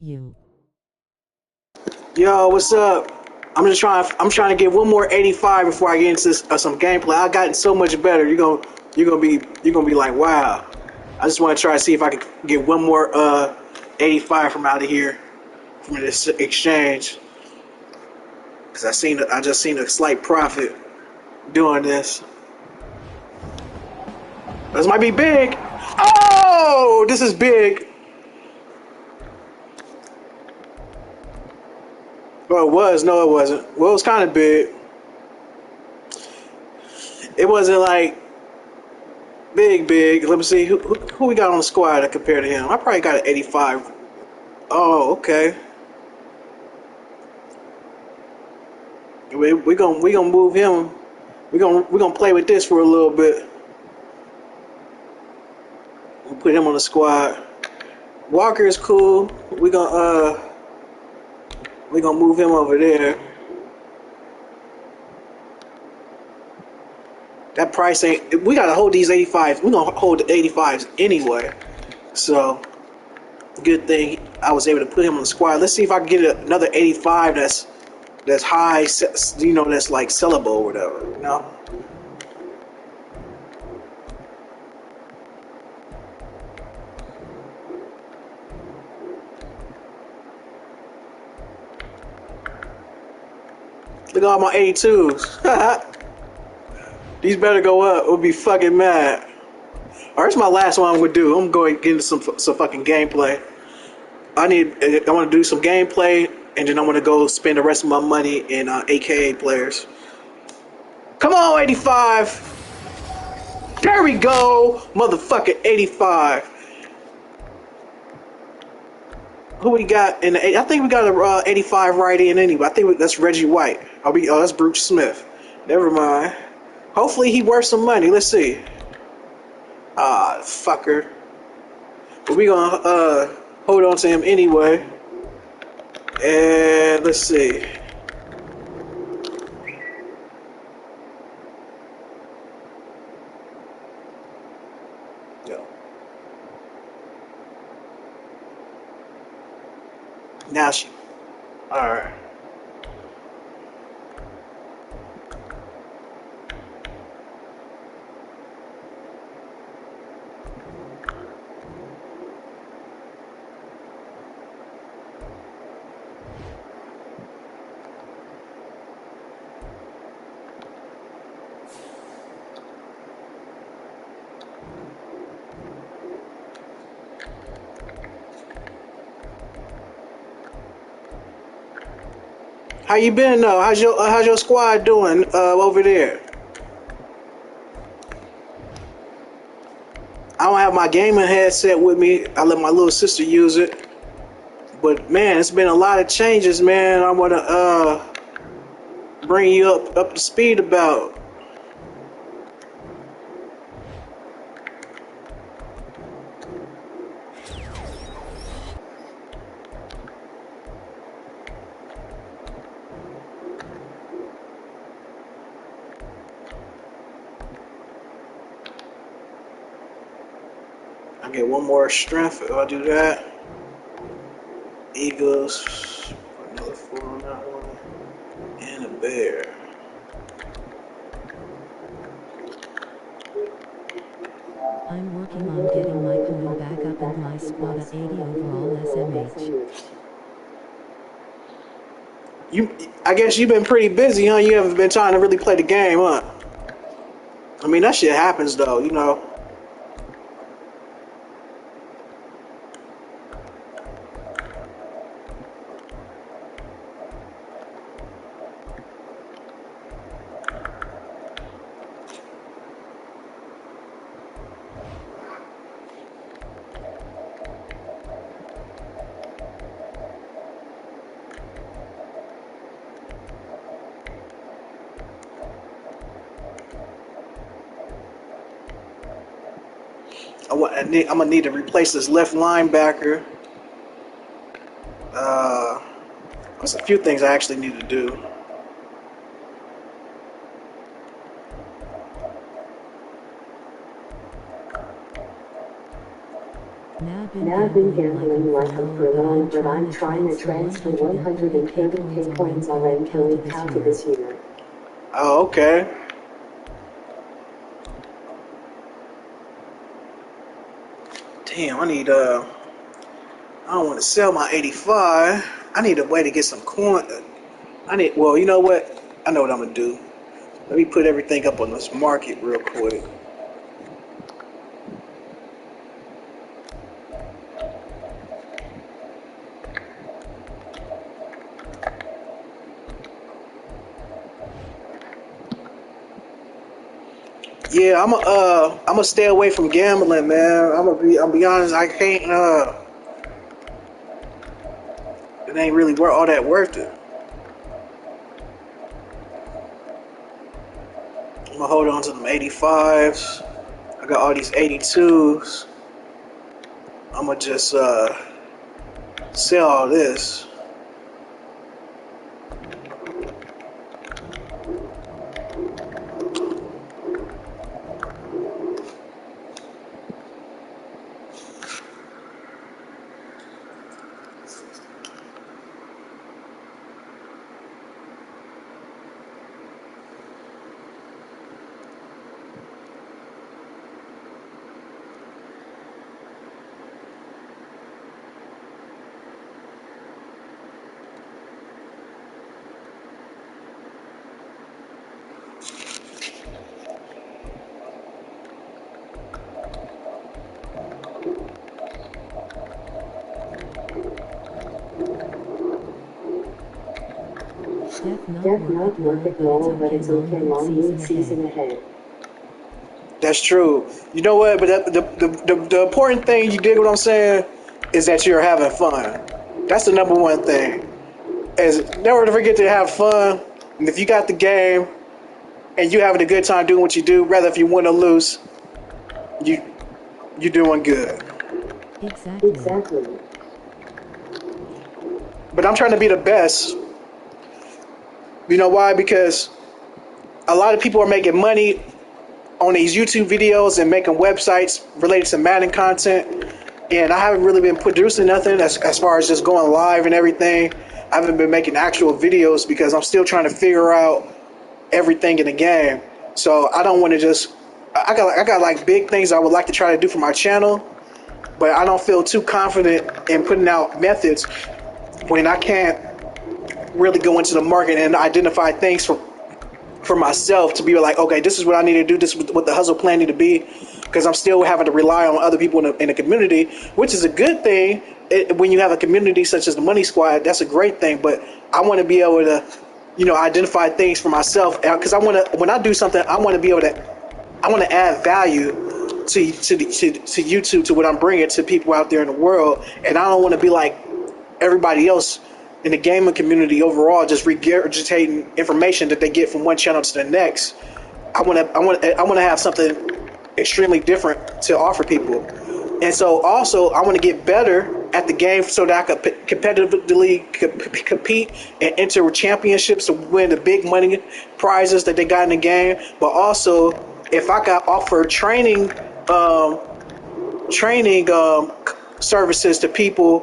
You. Yo, what's up? I'm trying to get one more 85 before I get into some gameplay. I've gotten so much better. You're gonna be like, wow. I just want to try to see if I can get one more 85 from out of here from this exchange. Cause I just seen a slight profit doing this. This might be big. Oh, this is big. Well, it was. No, it wasn't. Well, it was kind of big. It wasn't like big, big. Let me see who we got on the squad that compared to him. I probably got an 85. Oh, okay. We gonna move him. We gonna play with this for a little bit. We'll put him on the squad. Walker is cool. We gonna move him over there. That price ain't. We gotta hold these 85s. We gonna hold the 85s anyway. So good thing I was able to put him on the squad. Let's see if I can get another 85 that's high. That's like sellable or whatever. Look at all my 82s. These better go up. We'll be fucking mad. Alright, that's my last one I'm gonna do. I'm going to get into some fucking gameplay. I want to do some gameplay, and then I want to go spend the rest of my money in AKA players. Come on, 85. There we go, motherfucking 85. Who we got in the? I think we got a 85 right in anyway. I think that's Reggie White. Oh, that's Bruce Smith. Never mind. Hopefully he worth some money. Let's see. Ah, fucker. But we gonna hold on to him anyway. And let's see. Yo. Now she. All right. How you been though? How's your squad doing over there? I don't have my gaming headset with me. I let my little sister use it. But man, it's been a lot of changes, man. I wanna bring you up to speed about. I get one more strength if I do that. Eagles, another four on that one, and a bear. I'm working on getting my coin back up and my squad at 80 overall SMH. I guess you've been pretty busy, huh? You haven't been trying to really play the game, huh? I mean, that shit happens though. I'm gonna need to replace this left linebacker. Uh, there's a few things I actually need to do. Now I've been Now I've been gambling like I'm gambling like I'm Furlough, but furloughed, I'm but trying I'm to trying to transfer transfer 180k 180k coins coins already already counter going this counter year. this year. Oh, okay. Damn, I don't want to sell my 85. I need a way to get some coin. Well, you know what? I know what I'm gonna do. Let me put everything up on this market real quick. Yeah, I'm gonna stay away from gambling, man. I'll be honest. I can't. It ain't really all that worth it. I'm gonna hold on to them 85s. I got all these 82s. I'm gonna just sell all this. Def not Death worth it not worth long, it but it's long, but okay, it's long okay, mood long season mood ahead. season ahead. That's true. You know what? But the important thing, you dig what I'm saying, is that you're having fun. That's the number one thing. Is never to forget to have fun. And if you got the game and you having a good time doing what you do, rather if you win or lose, you you're doing good. Exactly. Exactly. But I'm trying to be the best. You know why? Because a lot of people are making money on these YouTube videos and making websites related to Madden content. And I haven't really been producing nothing as far as just going live and everything. I haven't been making actual videos because I'm still trying to figure out everything in the game. So I don't want to just. I got like big things I would like to try to do for my channel, but I don't feel too confident in putting out methods when I can't really go into the market and identify things for myself to be like, okay, this is what I need to do. This is what the hustle plan need to be, because I'm still having to rely on other people in the community, which is a good thing. When you have a community such as the Money Squad, that's a great thing. But I want to be able to, identify things for myself, because I want to. When I do something, I want to be able to. I want to add value to YouTube, to what I'm bringing to people out there in the world, and I don't want to be like everybody else in the gaming community overall, just regurgitating information that they get from one channel to the next. I want to have something extremely different to offer people, and so also I want to get better at the game so that I could competitively compete and enter championships to win the big money prizes that they got in the game. But also, if I got offered um, training services to people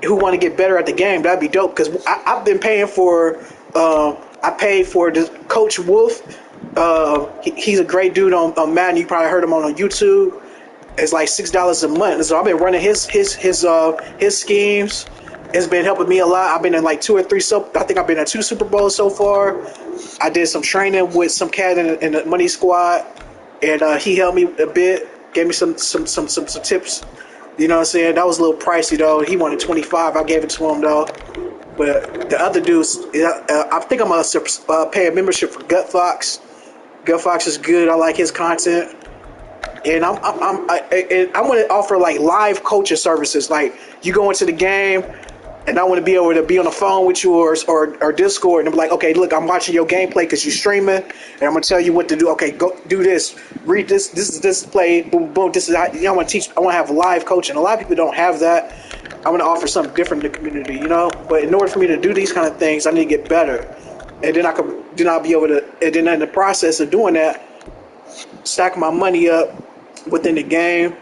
who want to get better at the game, that'd be dope. Because I've been paying for, I paid for this Coach Wolf. He's a great dude on Madden. You probably heard him on YouTube. It's like $6 a month. So I've been running his schemes. It's been helping me a lot. I've been in like two or three. I think I've been in two Super Bowls so far. I did some training with some cat in the Money Squad, and he helped me a bit. Gave me some tips. You know what I'm saying? That was a little pricey though. He wanted 25. I gave it to him though. But the other dudes, I think I'm gonna pay a membership for Gut Fox. Gut Fox is good. I like his content, and I want to offer like live coaching services. Like you go into the game, and I want to be able to be on the phone with you or Discord, and I'm like, okay, look, I'm watching your gameplay because you're streaming, and I'm gonna tell you what to do. Okay, go do this, read this. This is this play. Boom, boom. This is how, I want to teach. I want to have live coaching. A lot of people don't have that. I want to offer something different in the community, But in order for me to do these kind of things, I need to get better, and then I'll be able to. And then in the process of doing that, stack my money up within the game,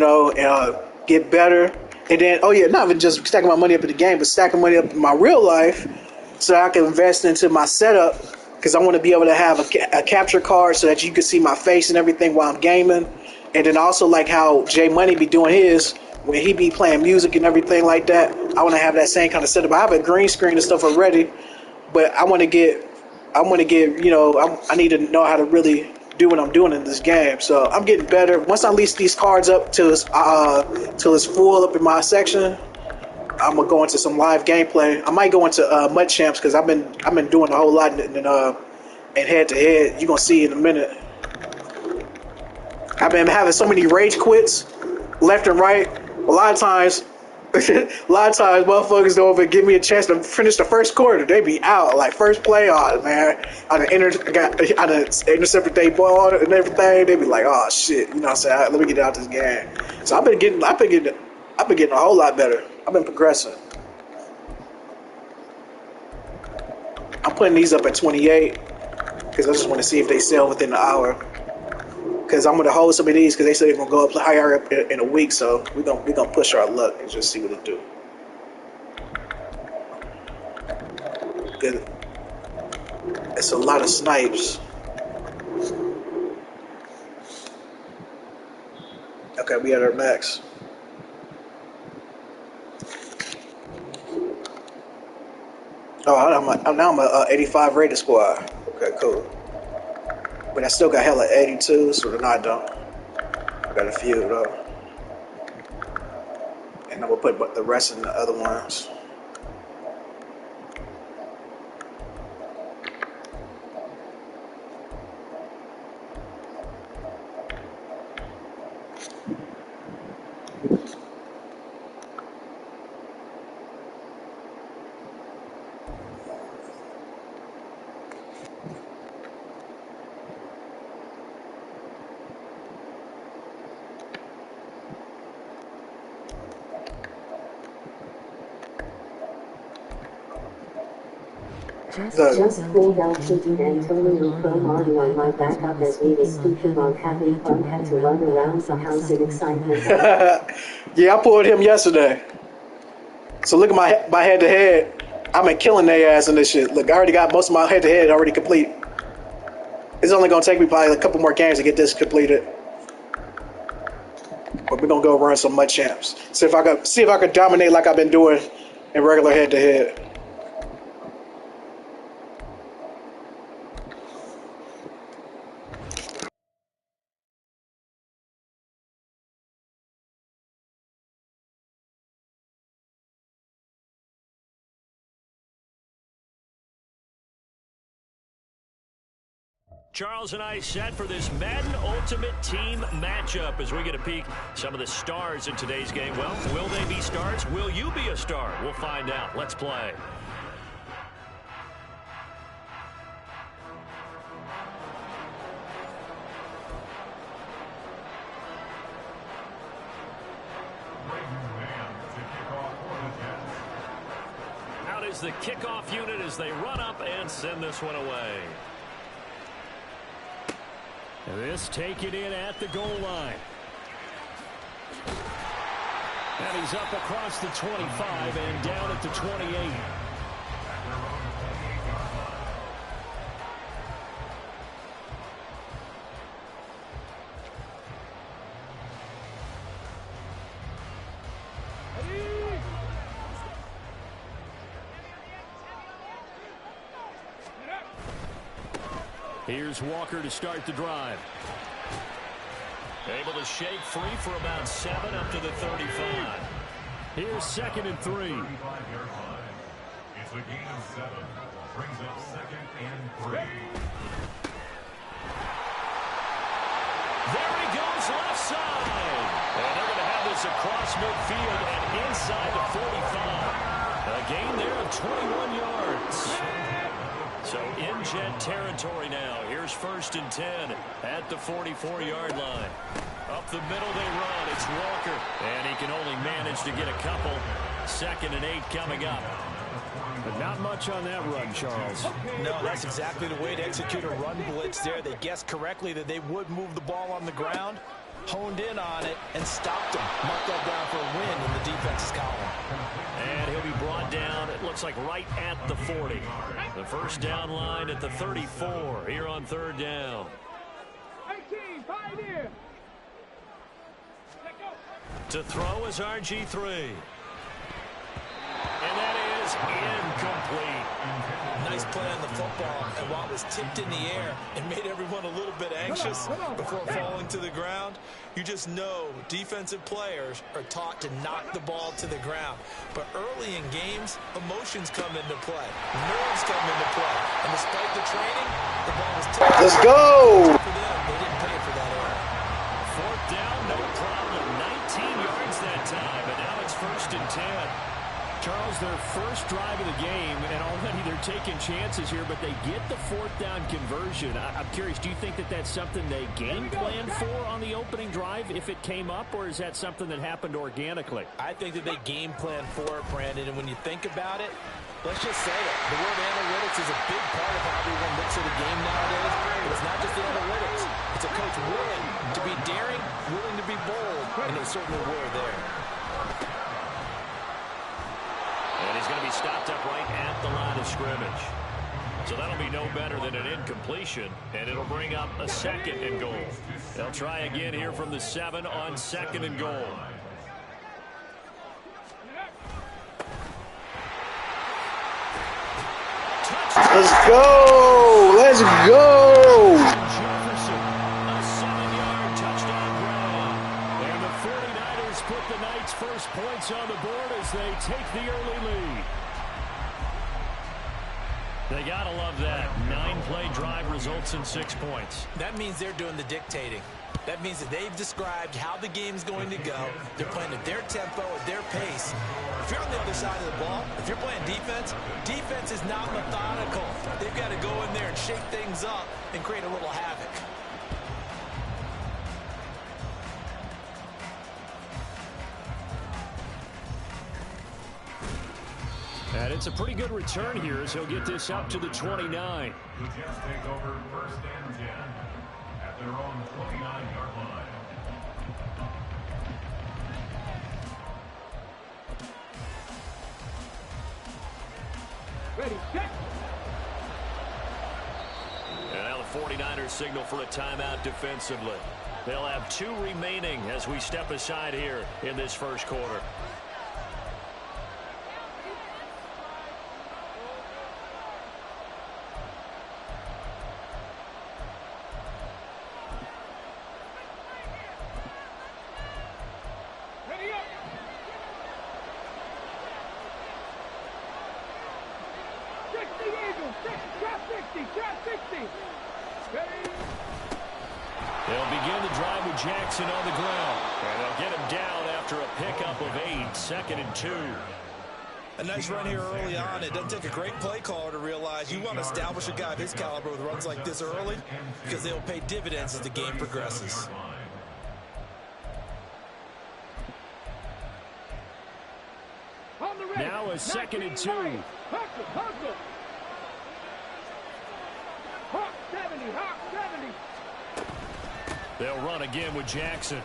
and get better. And then, oh yeah, not even just stacking my money up in the game, but stacking money up in my real life so I can invest into my setup because I want to be able to have a capture card so that you can see my face and everything while I'm gaming. And then also like how Jay Money be doing his when he be playing music and everything like that. I want to have that same kind of setup. I have a green screen and stuff already, but I want to get, I need to know how to really do what I'm doing in this game. So I'm getting better. Once I lease these cards up till it's full up in my section, I'm gonna go into some live gameplay. I might go into Mud Champs because I've been doing a whole lot in head to head. You're gonna see in a minute. I've been having so many rage quits left and right. A lot of times, motherfuckers don't even give me a chance to finish the first quarter. They be out like first play. Oh man, I done intercepted their ball and everything. They be like, oh shit, you know what I'm saying? Let me get out this game. So I've been getting a whole lot better. I've been progressing. I'm putting these up at 28 because I just want to see if they sell within the hour. Because I'm gonna hold some of these because they said they're gonna go up higher up in a week, so we're gonna push our luck and just see what it do. Good. It's a lot of snipes. Okay, we at our max. Oh, I'm a 85 rated squad. Okay, cool. But I still got hella 82, so no, I don't. I got a few though. And I'm gonna put the rest in the other ones. Just pulled out and totally thrown Marty on my backup as we were speaking on having fun, had to run around the house in excitement. Yeah, I pulled him yesterday. So look at my head to head. I've been killing their ass in this shit. Look, I already got most of my head to head already complete. It's only gonna take me probably a couple more games to get this completed. But we're gonna go run some mud champs. See if I could dominate like I've been doing in regular head to head. Charles and I set for this Madden Ultimate Team matchup as we get a peek some of the stars in today's game. Well, will they be stars? Will you be a star? We'll find out. Let's play. Out is the kickoff unit as they run up and send this one away. This taken in at the goal line. And he's up across the 25 and down at the 28. Here's Walker to start the drive. Able to shake free for about 7 up to the 35. Here's 2nd and 3. It's a gain of 7. Brings up 2nd and 3. There he goes left side. And they're going to have this across midfield and inside the 45. A gain there of 21 yards. So in Jet territory now. Here's 1st and 10 at the 44-yard line. Up the middle they run. It's Walker. And he can only manage to get a couple. 2nd and 8 coming up. But not much on that run, Charles. No, that's exactly the way to execute a run blitz there. They guessed correctly that they would move the ball on the ground. honed in on it, and stopped him. Marked that down for a win in the defense's column. And he'll be brought down, it looks like right at the 40. The first down line at the 34 here on third down. 18, Pioneer. To throw is RG3. And that is incomplete. Nice play on the football, and while it was tipped in the air and made everyone a little bit anxious before falling to the ground, you just know defensive players are taught to knock the ball to the ground. But early in games, emotions come into play. Nerves come into play. And despite the training, the ball was tipped. Let's go! For them, they didn't pay for that error. Fourth down, no problem. 19 yards that time, and now it's 1st and 10. Charles, their first drive of the game, and already they're taking chances here, but they get the 4th down conversion. I'm curious, do you think that that's something they game plan for on the opening drive if it came up, or is that something that happened organically? I think that they game plan for it, Brandon, and when you think about it, let's just say it. The word analytics is a big part of how everyone looks at the game nowadays, but it's not just the analytics. It's a coach willing to be daring, willing to be bold, and they certainly were there. And he's going to be stopped up right at the line of scrimmage. So that'll be no better than an incompletion, and it'll bring up a 2nd and goal. They'll try again here from the 7 on 2nd and goal. Let's go! Let's go! Jefferson, a 7-yard touchdown grab. And the 49ers put the Knights' first points on the board as they take the early lead. They gotta love that. 9-play drive results in 6 points. That means they're doing the dictating. That means that they've described how the game's going to go. They're playing at their tempo, at their pace. If you're on the other side of the ball, if you're playing defense, defense is not methodical. They've got to go in there and shake things up and create a little havoc. And it's a pretty good return here as he'll get this up to the 29. Who just take over 1st and 10 at their own 29-yard line. Ready, set. And now the 49ers signal for a timeout defensively. They'll have 2 remaining as we step aside here in this first quarter. Ready up. They'll begin the drive with Jackson on the ground. And they'll get him down after a pickup of 8, 2nd and 2. A nice run here early on. It doesn't take a great play caller to realize you want to establish a guy of his caliber with runs like this early because they'll pay dividends as the game progresses. Now a 2nd and 2. Hustle, hustle. Hawk 70, Hawk 70. They'll run again with Jackson.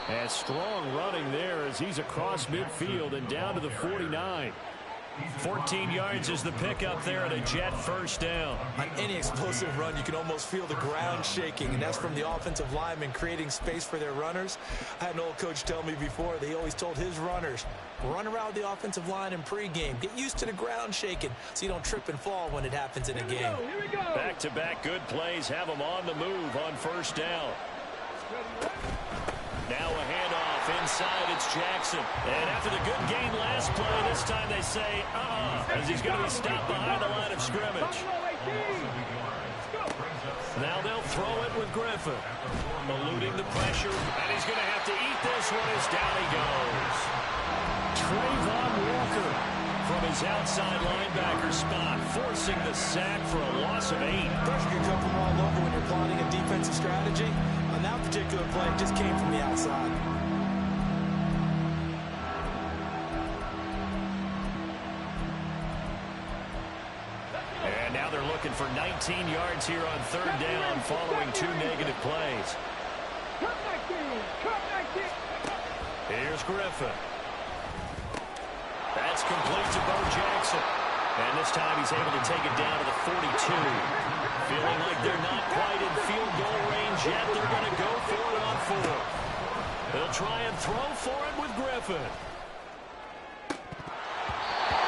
And strong running there as he's across midfield and down to the 49. 14 yards is the pickup there and a Jet first down. On any explosive run, you can almost feel the ground shaking, and that's from the offensive linemen creating space for their runners. I had an old coach tell me before, they always told his runners, run around the offensive line in pregame. Get used to the ground shaking so you don't trip and fall when it happens in a game. Here we go. Back-to-back good plays have them on the move on first down. Now a handoff inside, it's Jackson. And after the good gain last play, this time they say, as he's going to be stopped behind the line of scrimmage. Now they'll throw it with Griffin. Eluding the pressure, and he's going to have to eat this one as down he goes. Trayvon Walker from his outside linebacker spot, forcing the sack for a loss of 8. Pressure can come from all over when you're plotting a defensive strategy. On that particular play, it just came from the outside. And now they're looking for 19 yards here on third down following 2 negative plays. Here's Griffin. That's complete to Bo Jackson. And this time he's able to take it down to the 42. Feeling like they're not quite in field goal range yet. They're going to go for it on 4. They'll try and throw for it with Griffin.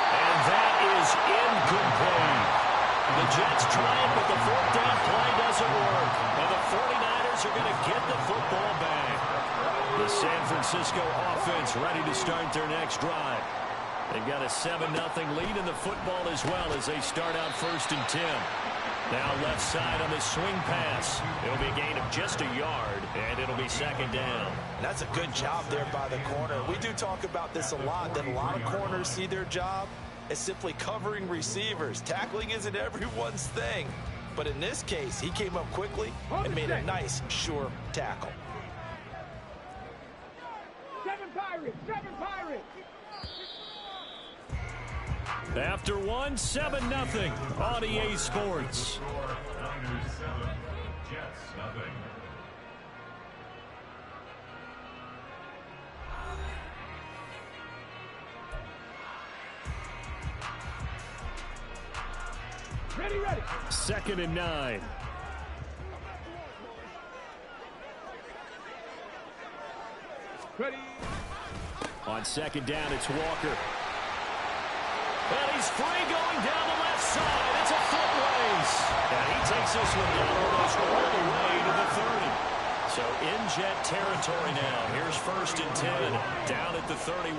And that is incomplete. The Jets try it, but the fourth down play doesn't work. And the 49ers are going to get the football back. The San Francisco offense ready to start their next drive. They've got a 7-0 lead in the football as well as they start out 1st and 10. Now left side on the swing pass. It'll be a gain of just a yard, and it'll be 2nd down. That's a good job there by the corner. We do talk about this a lot, that a lot of corners see their job as simply covering receivers. Tackling isn't everyone's thing. But in this case, he came up quickly and made a nice, sure tackle. 7 Pirates! 7 Pirates! After 1, 7-0 on EA Sports. Niners 7, Jets nothing. Ready, ready! 2nd and 9. Ready! On 2nd down, it's Walker. And he's free going down the left side. It's a foot race. And he takes this one down almost all the way to the 30. So in Jet territory now. Here's 1st and 10. Down at the 31.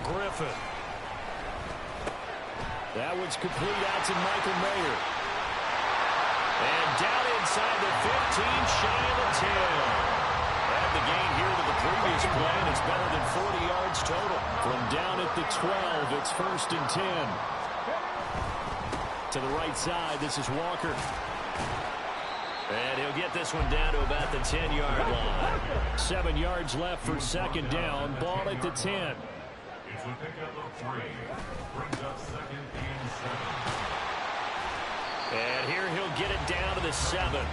Griffin. That one's complete out to Michael Mayer. And down inside the 15, shy of the 10. And the gain here to the previous play, and it's better than 40 yards total. From down at the 12, it's 1st and 10. To the right side, this is Walker. And he'll get this one down to about the 10-yard line. 7 yards left for 2nd down. Ball at the 10. It's a pickup of 3. Brings up 2nd and 7. And here he'll get it down to the 7.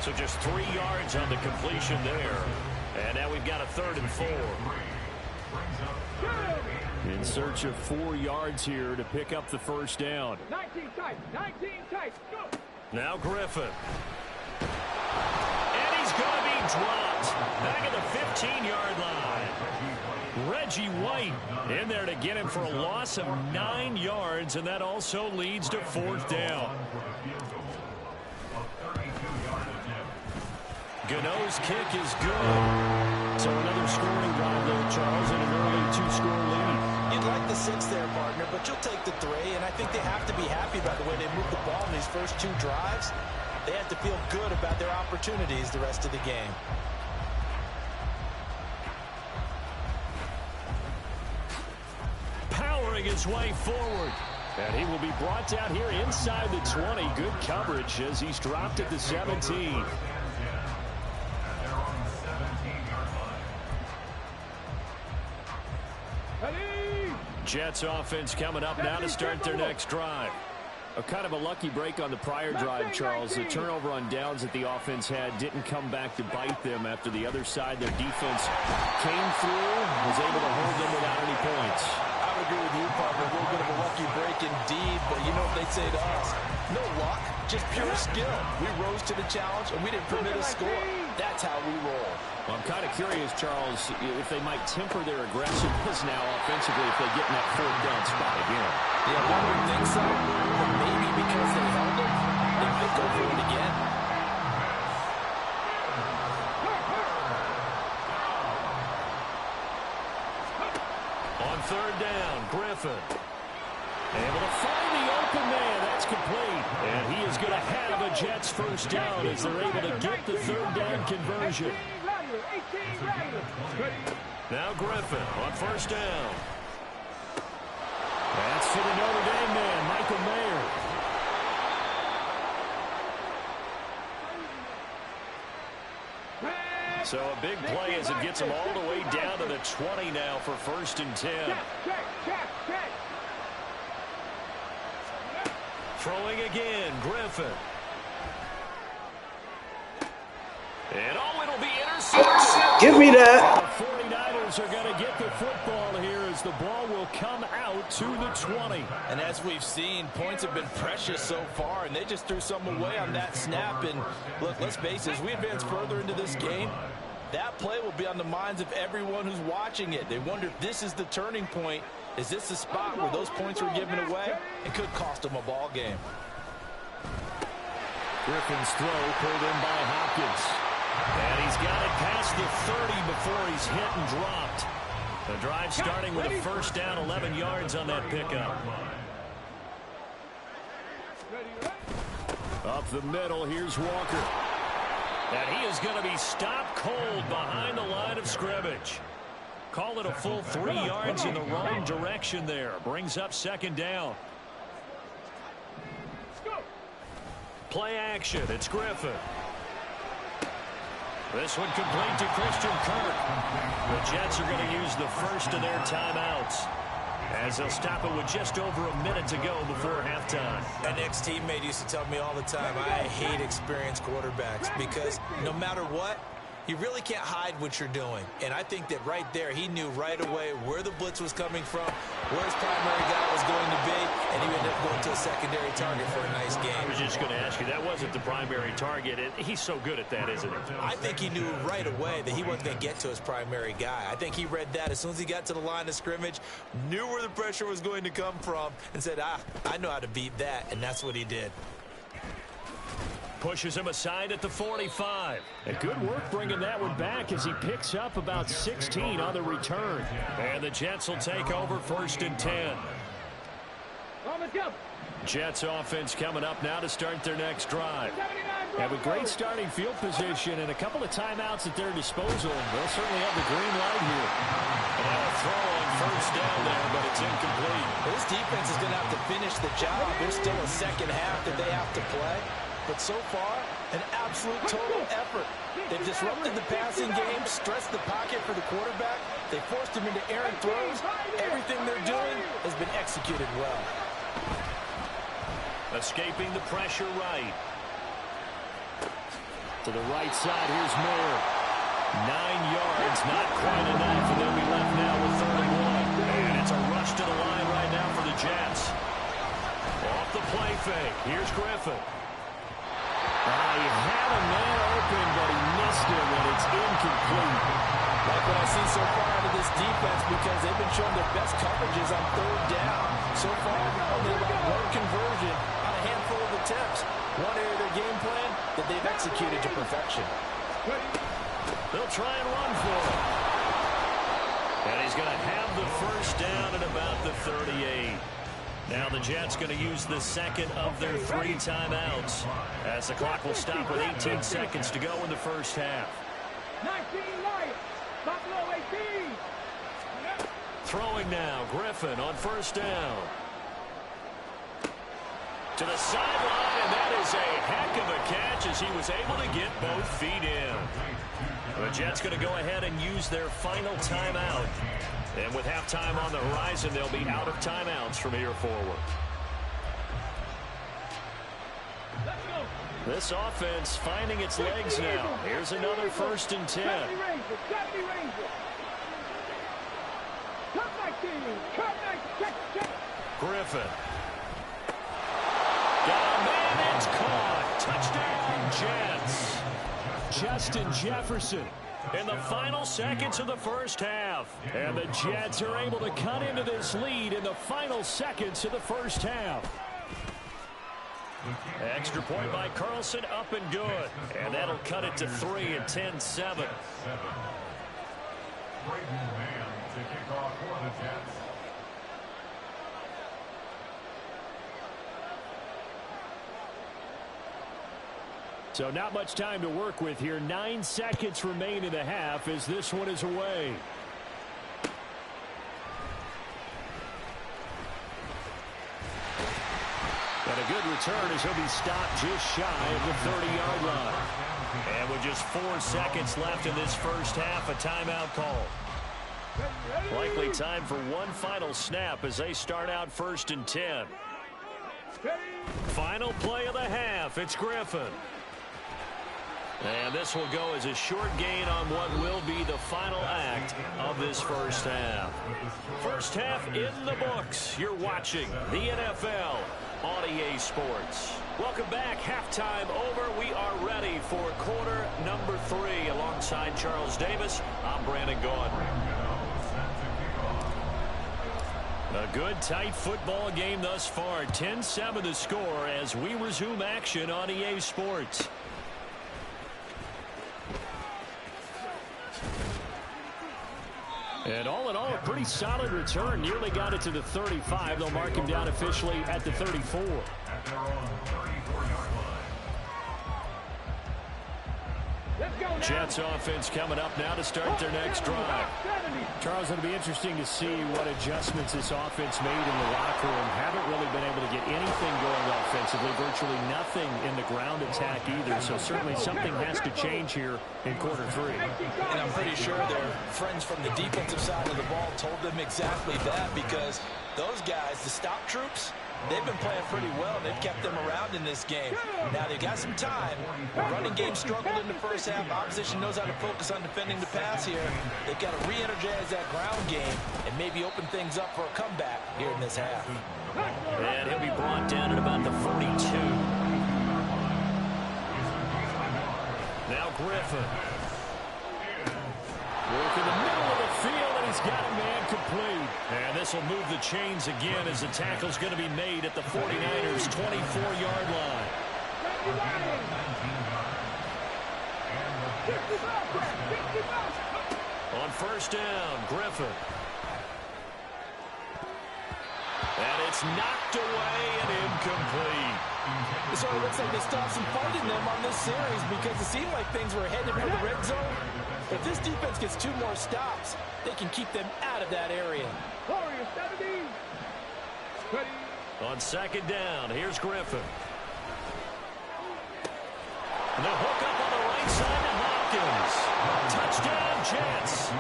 So just 3 yards on the completion there. And now we've got a 3rd and 4. In search of 4 yards here to pick up the 1st down. 19 tight! 19 tight! Go! Now Griffin. And he's going to be dropped. Back at the 15-yard line. Reggie White in there to get him for a loss of 9 yards, and that also leads to 4th down. Gano's kick is good. So another scoring drive there, Charles, and an early 2-score lead. You'd like the 6 there, partner, but you'll take the 3, and I think they have to be happy about the way they moved the ball in these first 2 drives. They have to feel good about their opportunities the rest of the game. Powering his way forward. And he will be brought down here inside the 20. Good coverage as he's dropped at the 17. Jets offense coming up now to start their next drive. A kind of a lucky break on the prior drive, Charles. The turnover on downs that the offense had didn't come back to bite them after the other side. Their defense came through, was able to hold them without any points. I would agree with you, partner. A little bit of a lucky break indeed, but you know what they'd say to us? No luck, just pure skill. We rose to the challenge, and we didn't permit a score. That's how we roll. Well, I'm kind of curious, Charles, if they might temper their aggressiveness now offensively if they get in that 4th down spot again. Yeah, one would think so, but maybe because they held it, they might go for it again. On 3rd down, Griffin. Able to find the open man. That's complete. And he is going to have a Jets 1st down as they're able to get the 3rd down conversion. Now Griffin on 1st down. That's to the Notre Dame man, Michael Mayer. So a big play as it gets them all the way down to the 20 now for 1st and 10. Throwing again, Griffin. And it'll be intercepted. Give me that. The 49ers are going to get the football here as the ball will come out to the 20. And as we've seen, points have been precious so far, and they just threw something away on that snap. And look, let's face it, as we advance further into this game, that play will be on the minds of everyone who's watching it. They wonder if this is the turning point. Is this the spot where those points were given away? It could cost them a ball game. Griffin's throw pulled in by Hopkins. And he's got it past the 30 before he's hit and dropped. The drive starting with a first down, 11 yards on that pickup. Up the middle, here's Walker. And he is going to be stopped cold behind the line of scrimmage. Call it a full 3 yards in the wrong direction there. Brings up second down. Play action. It's Griffin. This one complete to Christian Kirk. The Jets are going to use the first of their timeouts, as they'll stop it with just over a minute to go before halftime. An ex-teammate used to tell me all the time, I hate experienced quarterbacks because no matter what, you really can't hide what you're doing. And I think that right there, he knew right away where the blitz was coming from, where his primary guy was going to be, and he ended up going to a secondary target for a nice game. I was just going to ask you, that wasn't the primary target. He's so good at that, isn't he? I think he knew right away that he wasn't going to get to his primary guy. I think he read that as soon as he got to the line of scrimmage, knew where the pressure was going to come from, and said, I know how to beat that, and that's what he did. Pushes him aside at the 45. And good work bringing that one back as he picks up about 16 on the return. And the Jets will take over first and 10. Jets offense coming up now to start their next drive. Have a great starting field position and a couple of timeouts at their disposal. They'll certainly have the green light here. And a throw on first down there, but it's incomplete. This defense is going to have to finish the job. There's still a second half that they have to play. But so far, an absolute total effort. They've disrupted the passing game, stressed the pocket for the quarterback. They forced him into errant throws. Everything they're doing has been executed well. Escaping the pressure right. To the right side, here's Moore. 9 yards, not quite enough, and they'll be left now with 31. And it's a rush to the line right now for the Jets. Off the play fake, here's Griffin. He had a man open, but he missed him, and it's incomplete. Like what I've seen so far out of this defense, because they've been showing their best coverages on third down. So far, only about one conversion on a handful of attempts. One area of their game plan that they've executed to perfection. They'll try and run for it. And he's going to have the first down at about the 38. Now the Jets going to use the second of their 3 timeouts, as the clock will stop with 18 seconds to go in the first half. 19 Lions, Buffalo 18. Throwing now, Griffin on first down. To the sideline, and that is a heck of a catch as he was able to get both feet in. The Jets going to go ahead and use their final timeout. And with halftime on the horizon, they'll be out of timeouts from here forward. This offense finding its legs now. Here's another first and 10. Griffin. Got a man, it's caught. Touchdown, Jets. Justin Jefferson. In the final seconds of the first half. And the Jets are able to cut into this lead in the final seconds of the first half. Extra point by Carlson, up and good. And that'll cut it to 3 and 10-7. Braden Mann to kick off for the Jets. So not much time to work with here. 9 seconds remain in the half as this one is away. And a good return as he'll be stopped just shy of the 30-yard line. And with just 4 seconds left in this first half, a timeout call. Likely time for one final snap as they start out first and 10. Final play of the half. It's Griffin. And this will go as a short gain on what will be the final act of this first half. First half in the books. You're watching the NFL on EA Sports. Welcome back. Halftime over. We are ready for quarter number 3. Alongside Charles Davis, I'm Brandon Gaudin. A good, tight football game thus far. 10-7 the score as we resume action on EA Sports. And all in all, a pretty solid return. Nearly got it to the 35. They'll mark him down officially at the 34. Jets offense coming up now to start their next drive. Charles, it'll be interesting to see what adjustments this offense made in the locker room. Haven't really been able to get anything going offensively. Virtually nothing in the ground attack either. So certainly something has to change here in quarter 3. And I'm pretty sure their friends from the defensive side of the ball told them exactly that, because those guys, the stop troops, they've been playing pretty well. They've kept them around in this game. Now they've got some time. The running game struggled in the first half. Opposition knows how to focus on defending the pass here. They've got to re-energize that ground game and maybe open things up for a comeback here in this half. And he'll be brought down at about the 42. Now Griffin. Work in the middle of the field, and he's got a man complete. And this will move the chains again as the tackle's going to be made at the 49ers' 24-yard line. On first down, Griffin. And it's knocked away and incomplete. So it looks like they stopped some fight in them on this series, because it seemed like things were headed for the red zone. If this defense gets 2 more stops, they can keep them out of that area. On second down, here's Griffin. And the hook up on the right side to Hopkins. Touchdown, Jets.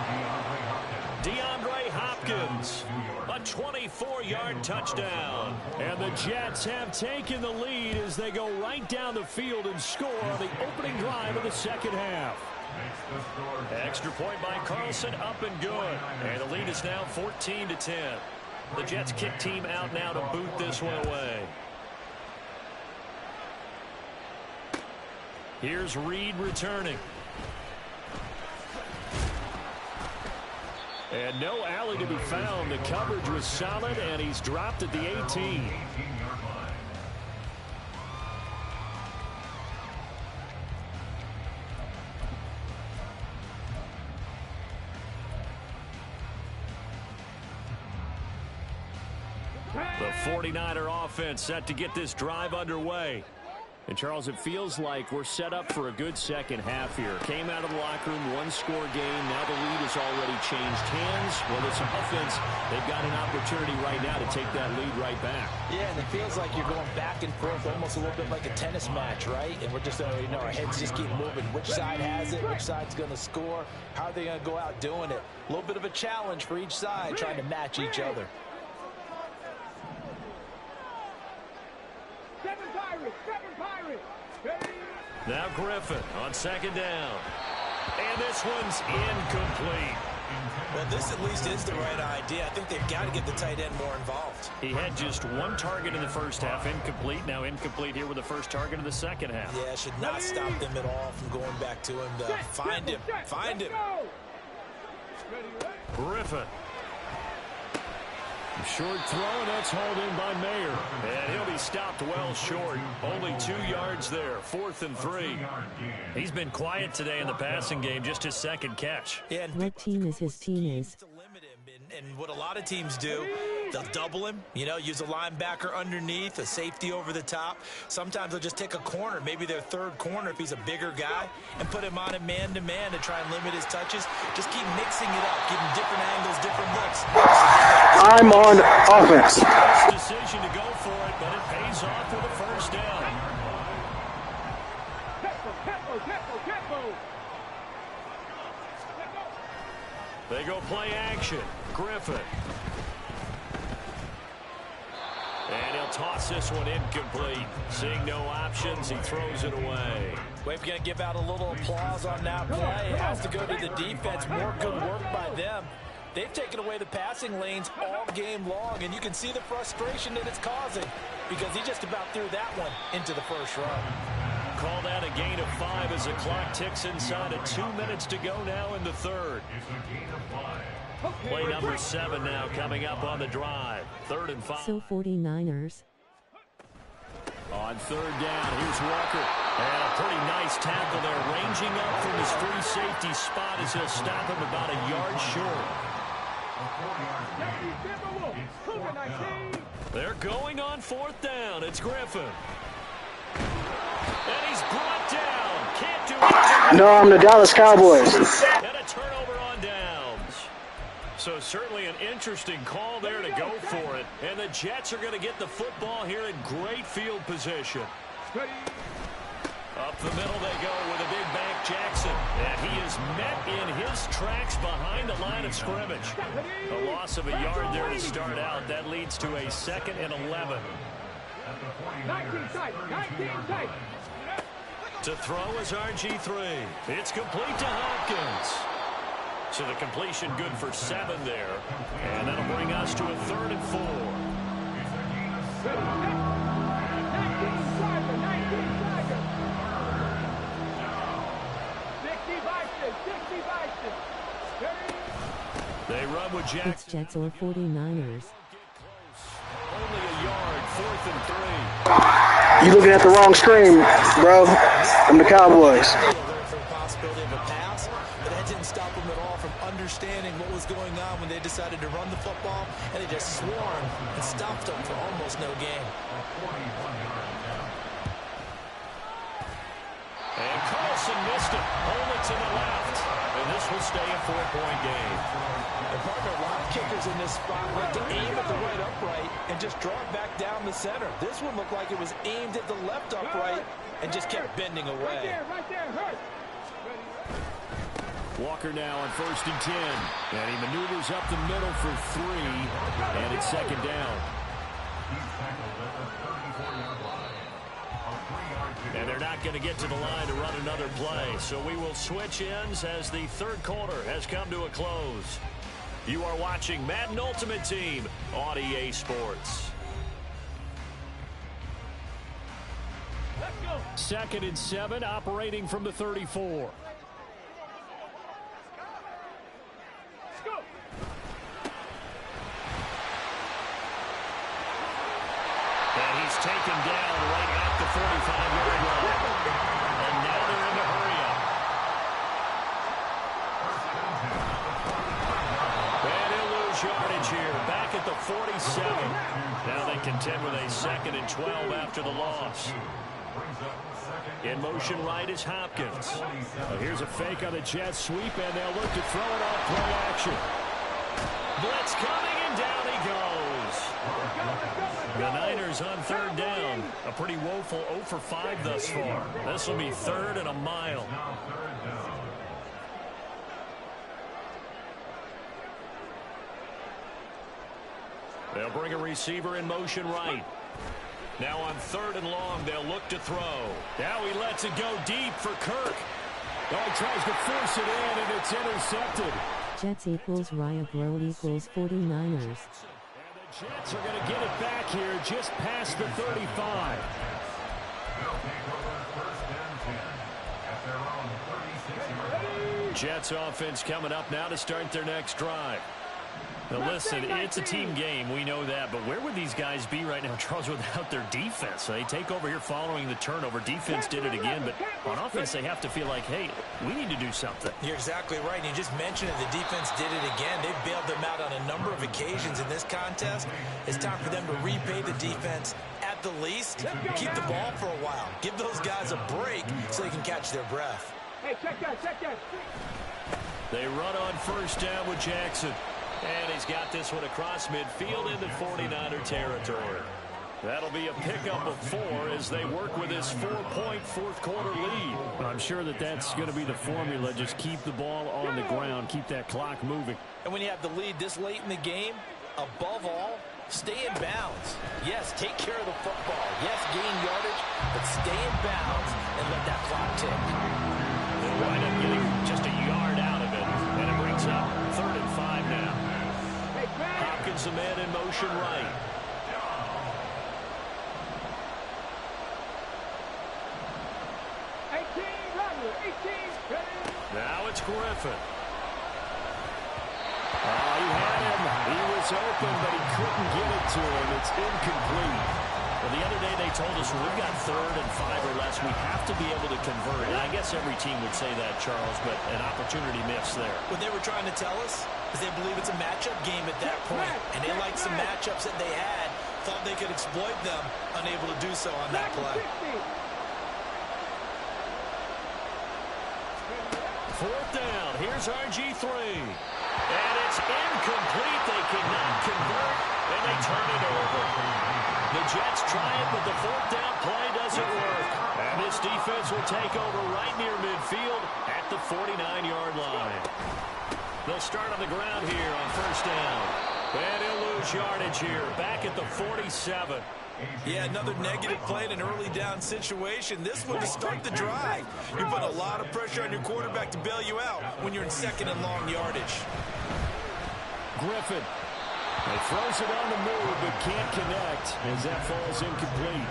DeAndre Hopkins. A 24-yard touchdown. And the Jets have taken the lead as they go right down the field and score on the opening drive of the second half. Extra point by Carlson, up and good. And the lead is now 14-10. The Jets kick team out now to boot this one away. Here's Reed returning. And no alley to be found. The coverage was solid, and he's dropped at the 18. The 49er offense set to get this drive underway. And, Charles, it feels like we're set up for a good second half here. Came out of the locker room, 1-score game. Now the lead has already changed hands. Well, it's offense. They've got an opportunity right now to take that lead right back. Yeah, and it feels like you're going back and forth, almost a little bit like a tennis match, right? And we're just, our heads just keep moving. Which side has it? Which side's going to score? How are they going to go out doing it? A little bit of a challenge for each side, trying to match each other. Now Griffin on second down. And this one's incomplete. Well, this at least is the right idea. I think they've got to get the tight end more involved. He had just 1 target in the first half, incomplete. Now incomplete here with the first target of the second half. Yeah, should not stop them at all from going back to him to find him. Find him. Griffin. Short throw, and that's hauled in by Mayer. And he'll be stopped well short. Only 2 yards there. 4th and 3. He's been quiet today in the passing game. Just his second catch. Yeah, and What team is his team is? to limit him. And what a lot of teams do, they'll double him, use a linebacker underneath, a safety over the top. Sometimes they'll just take a corner, maybe their third corner if he's a bigger guy, and put him on a man-to-man to try and limit his touches. Just keep mixing it up, give him different angles, different looks. I'm on offense. Decision to go for it, but it pays off with a first down. They go play action. Griffin. And he'll toss this one incomplete. Seeing no options, he throws it away. We're going to give out a little applause on that play. It has to go to the defense. More good work by them. They've taken away the passing lanes all game long, and you can see the frustration that it's causing because he just about threw that one into the first run. Called out a gain of 5 as the clock ticks inside of 2 minutes to go now in the third. Play number 7 now coming up on the drive. 3rd and 5. So 49ers. On 3rd down, here's Walker. And a pretty nice tackle there, ranging up from his free safety spot as he'll stop him about a yard short. They're going on 4th down. It's Griffin. And he's brought down. Can't do it. No, I'm the Dallas Cowboys. And a turnover on downs. So certainly an interesting call there to go for it. And the Jets are going to get the football here in great field position. Up the middle they go with a big back Jackson. And he is met in his tracks behind the line of scrimmage. A loss of a yard there to start out. That leads to a 2nd and 11. 19 tight. To throw is RG3. It's complete to Hopkins. So the completion good for 7 there. And that'll bring us to a 3rd and 4. 60 They run with Jackson. It's Jets or 49ers. Only a yard, 4th and 3. You looking at the wrong screen, bro. I'm the Cowboys. For the possibility of a pass, but that didn't stop them at all from understanding what was going on when they decided to run the football, and they just swarmed and stopped them for almost no gain. And Carlson missed it. Only to the left. And this will stay a 4-point game. And partner, a lot of kickers in this spot like to aim at the right upright and just draw it back down the center. This one looked like it was aimed at the left upright and just kept bending away. Right there, hurt. Walker now on 1st and 10. And he maneuvers up the middle for 3. And it's 2nd down. And they're not going to get to the line to run another play. So we will switch ends as the 3rd quarter has come to a close. You are watching Madden Ultimate Team on EA Sports. Let's go. 2nd and 7, operating from the 34. Let's go. And he's taken down right at the 45-yard line. And now they're in the hurry-up. And he'll lose yardage here, back at the 47. Now they contend with a 2nd and 12 after the loss. In motion right is Hopkins. Here's a fake on the Jets sweep, and they'll look to throw it off play action. Blitz coming, and down he goes. The Niners on 3rd down. A pretty woeful 0 for 5 thus far. This will be 3rd and a mile. They'll bring a receiver in motion right. Now on 3rd and long, they'll look to throw. Now he lets it go deep for Kirk. Oh, he tries to force it in, and it's intercepted. Jets equals Raya Grohl equals 49ers. Jets are going to get it back here just past the 35. Jets offense coming up now to start their next drive. Now listen, it's a team game, we know that, but where would these guys be right now, Charles, without their defense? They take over here following the turnover. Defense did it again, but on offense they have to feel like, hey, we need to do something. You're exactly right. You just mentioned it. The defense did it again. They've bailed them out on a number of occasions in this contest. It's time for them to repay the defense at the least. Keep the ball for a while. Give those guys a break so they can catch their breath. Hey, check that. They run on 1st down with Jackson. And he's got this one across midfield into 49er territory. That'll be a pickup of 4 as they work with this 4-point 4th quarter lead. I'm sure that's going to be the formula. Just keep the ball on the ground. Keep that clock moving. And when you have the lead this late in the game, above all, Stay in bounds. Yes, take care of the football. Yes, gain yardage, but stay in bounds and let that clock tick. They'll wind up getting just a yard out of it, and it brings up 3rd and 5 now. Hopkins, the man in motion right. Now it's Griffin. Oh, he had him. He was open, but he couldn't get it to him. It's incomplete. Well, the other day they told us when we've got 3rd and 5 or less, we have to be able to convert. And I guess every team would say that, Charles, but an opportunity missed there. What they were trying to tell us is they believe it's a matchup game at that point. And they liked some matchups that they had, thought they could exploit them, unable to do so on that play. 4th down. Here's RG3. And it's incomplete. They cannot convert, and they turn it over. The Jets try it, but the 4th down play doesn't work. And this defense will take over right near midfield at the 49-yard line. They'll start on the ground here on 1st down. And he'll lose yardage here, back at the 47. Yeah, another negative play in an early down situation. This one to start the drive. You put a lot of pressure on your quarterback to bail you out when you're in 2nd and long yardage. Griffin. He throws it on the move, but can't connect as that falls incomplete.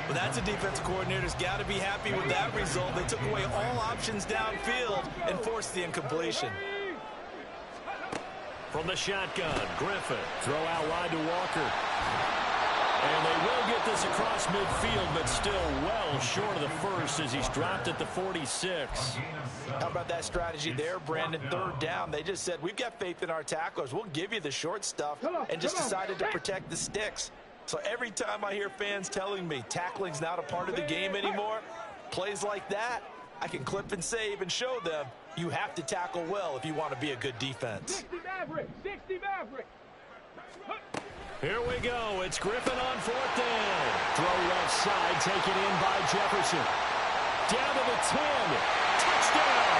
Well, that's a defensive coordinator's got to be happy with that result. They took away all options downfield and forced the incompletion. From the shotgun, Griffin. Throw out wide to Walker. And they will get this across midfield, but still well short of the first as he's dropped at the 46. How about that strategy there, Brandon? 3rd down. They just said, we've got faith in our tacklers. We'll give you the short stuff, and just decided to protect the sticks. So every time I hear fans telling me tackling's not a part of the game anymore, plays like that, I can clip and save and show them you have to tackle well if you want to be a good defense. 60 Maverick! 60 Maverick! Here we go. It's Griffin on 4th down. Throw left side, taken in by Jefferson. Down to the 10. Touchdown!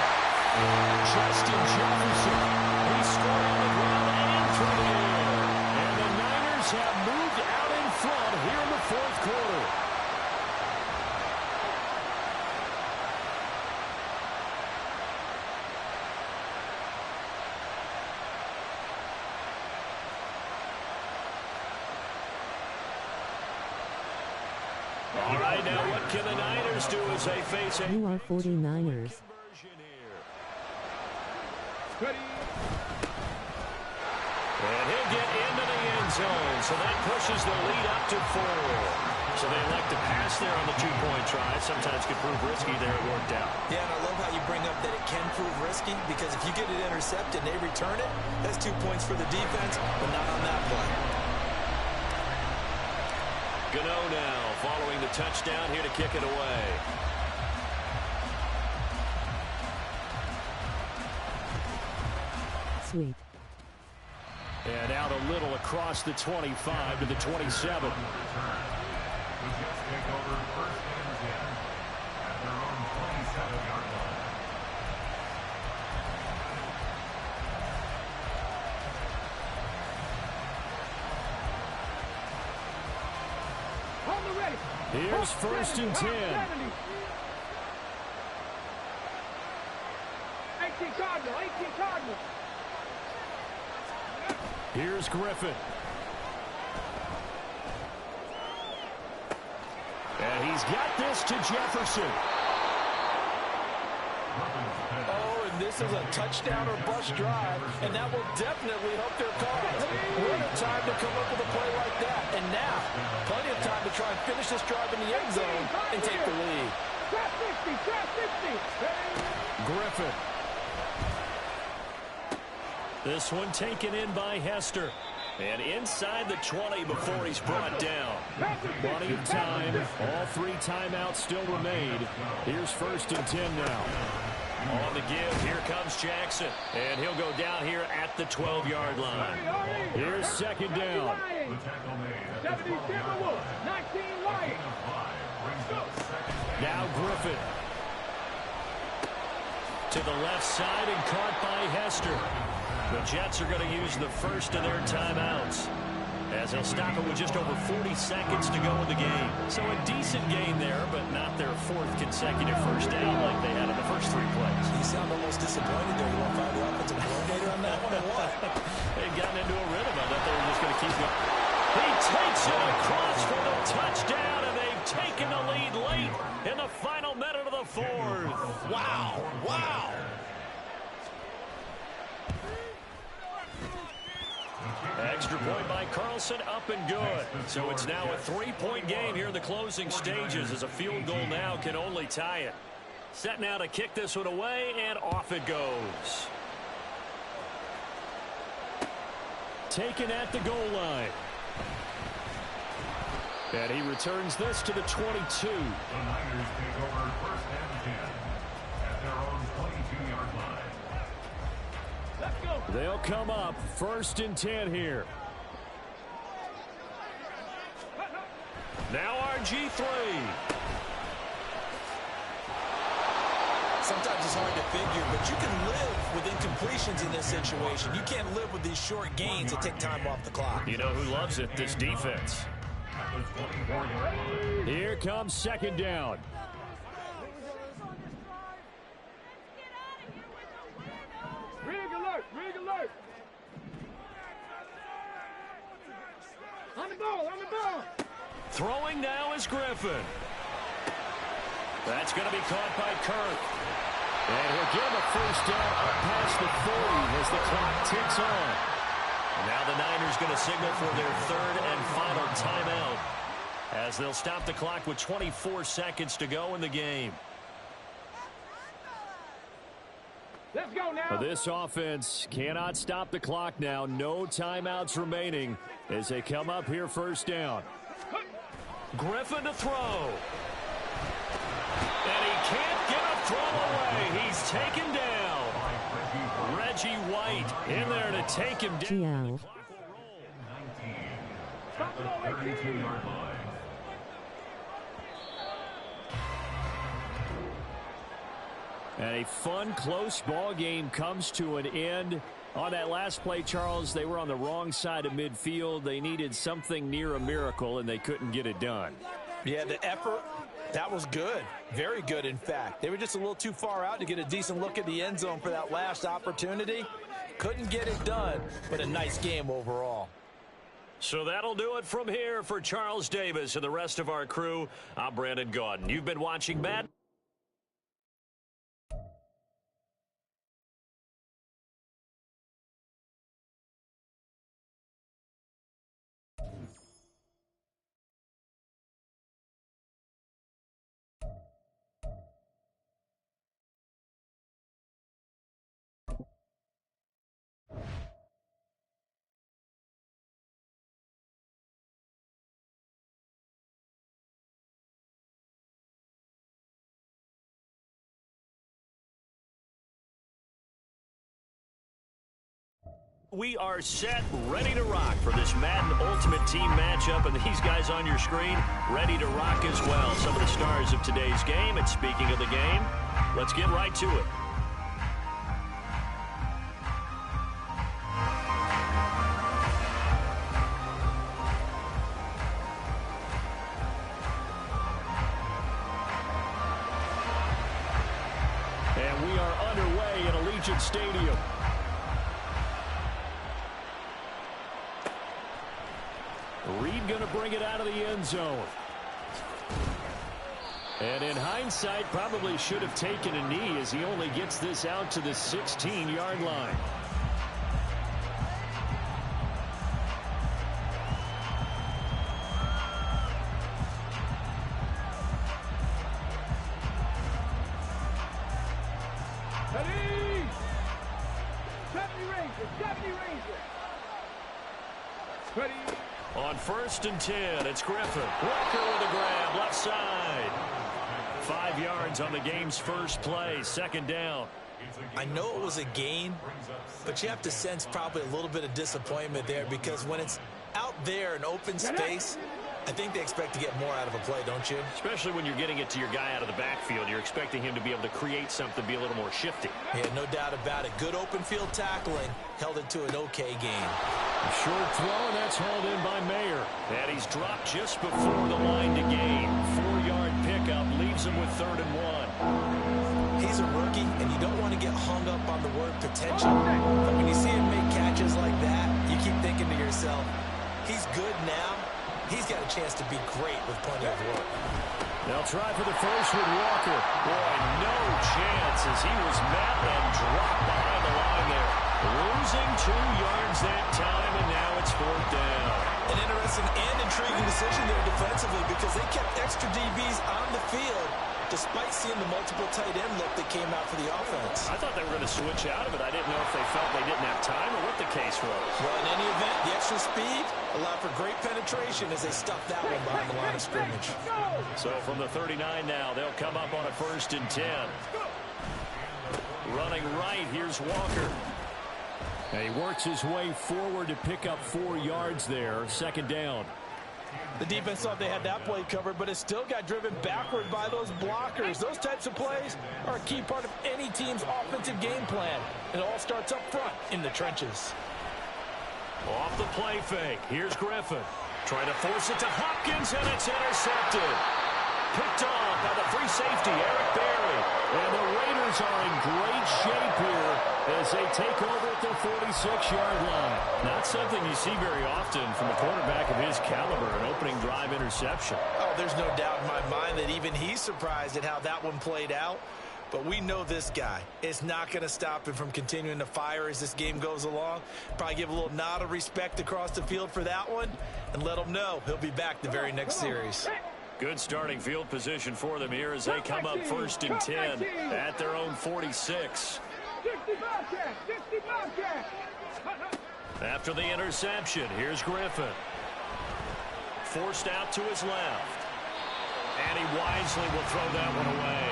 Justin Jefferson. He scored on the ground and through the air. And the Niners have moved out in front here in the 4th quarter. All right, now what can the Niners do as they face a... You are 49ers. And he'll get into the end zone, so that pushes the lead up to 4. So they elect to pass there on the 2-point try. Sometimes could prove risky there. It worked out. Yeah, and I love how you bring up that it can prove risky, because if you get it intercepted and they return it, that's 2 points for the defense, but not on that play. Gano now following the touchdown here to kick it away. Sweet. And out a little across the 25 to the 27. The Jets take over 1st and 10 at their own 27-yard line. Here's 1st and 10. 18 Cardinal, 18 Cardinal. Here's Griffin. And he's got this to Jefferson. Oh, and this is a touchdown or bust drive, and that will definitely help their cause. What a time to come up with a play like that. And now, plenty of time to try and finish this drive in the end zone and take the lead. Trap 60, trap 60. Griffin. This one taken in by Hester. And inside the 20 before he's brought down. Plenty of time. All 3 timeouts still remain. Here's 1st and 10 now. On the give, here comes Jackson. And he'll go down here at the 12-yard line. Here's 2nd down. 70 Timberwolves, 19 Lions. Now Griffin. To the left side and caught by Hester. The Jets are going to use the first of their timeouts. as they'll stop it with just over 40 seconds to go in the game. So a decent gain there, but not their fourth consecutive first down like they had in the first three plays. You sound almost disappointed there. You want to fire the offensive coordinator on that one or what? They'd gotten into a rhythm. I thought they were just going to keep going. He takes it across for the touchdown, and they've taken the lead late in the final minute of the fourth. Wow. Wow. Extra point by Carlson, up and good. So it's now a 3-point game here in the closing stages, as a field goal now can only tie it. Set now to kick this one away, and off it goes. Taken at the goal line. And he returns this to the 22. The Niners take over first and 10 at their own 22-yard line. Let's go. They'll come up first and 10 here. Now RG3. Sometimes it's hard to figure, but you can live with incompletions in this situation. You can't live with these short gains that take time off the clock. You know who loves it? This defense. Here comes second down. Rig alert. Rig alert. On the ball. On the ball. Throwing now is Griffin. That's going to be caught by Kirk. And he'll give him a first down up past the 40 as the clock ticks on. And now the Niners going to signal for their third and final timeout, as they'll stop the clock with 24 seconds to go in the game. Let's go now. This offense cannot stop the clock now. No timeouts remaining as they come up here first down. Griffin to throw. And he can't get a throw away. He's taken down. Reggie White in there to take him down. GL. Stop the ball, 32-yard line. And a fun, close ball game comes to an end. On that last play, Charles, they were on the wrong side of midfield. They needed something near a miracle, and they couldn't get it done. Yeah, the effort, that was good. Very good, in fact. They were just a little too far out to get a decent look at the end zone for that last opportunity. Couldn't get it done, but a nice game overall. So that'll do it from here for Charles Davis and the rest of our crew. I'm Brandon Gaudin. You've been watching Matt. We are set, ready to rock for this Madden Ultimate Team matchup, and these guys on your screen ready to rock as well. Some of the stars of today's game. And speaking of the game, let's get right to it. And we are underway at Allegiant Stadium. Reed going to bring it out of the end zone. And in hindsight, probably should have taken a knee as he only gets this out to the 16-yard line. Ready. 70 Rangers. 70 Rangers. Ready. On first and 10, it's Griffin. Walker with a grab, left side. 5 yards on the game's first play, second down. I know it was a gain, but you have to sense probably a little bit of disappointment there, because when it's out there in open space, I think they expect to get more out of a play, don't you? Especially when you're getting it to your guy out of the backfield. You're expecting him to be able to create something, be a little more shifty. Yeah, no doubt about it. Good open field tackling held it to an okay game. Short throw, and that's hauled in by Mayer. And he's dropped just before the line to gain. 4-yard pickup leaves him with 3rd and 1. He's a rookie, and you don't want to get hung up on the word potential. But when you see him make catches like that, you keep thinking to yourself, he's good now. He's got a chance to be great with plenty of work. They'll try for the first with Walker. Boy, no chance as he was met and dropped behind the line there. Losing 2 yards that time, and now it's 4th down. An interesting and intriguing decision there defensively because they kept extra DBs on the field despite seeing the multiple tight end look that came out for the offense. I thought they were going to switch out of it. I didn't know if they felt they didn't have time or what the case was. Well, in any event, the extra speed allowed for great penetration as they stuffed that one behind the line of scrimmage. So from the 39 now, they'll come up on a 1st and 10. Running right, here's Walker. And he works his way forward to pick up 4 yards there. 2nd down. The defense thought they had that play covered, but it still got driven backward by those blockers. Those types of plays are a key part of any team's offensive game plan. It all starts up front in the trenches. Off the play fake. Here's Griffin. Trying to force it to Hopkins, and it's intercepted. Picked off by the free safety, Eric Berry. And the Raiders are in great shape here as they take over at their 46-yard line. Not something you see very often from a quarterback of his caliber, an opening drive interception. Oh, there's no doubt in my mind that even he's surprised at how that one played out. But we know this guy is not going to stop him from continuing to fire as this game goes along. Probably give a little nod of respect across the field for that one and let him know he'll be back the very next series. Good starting field position for them here as they come up 1st and 10 at their own 46. After the interception, here's Griffin. Forced out to his left. And he wisely will throw that one away.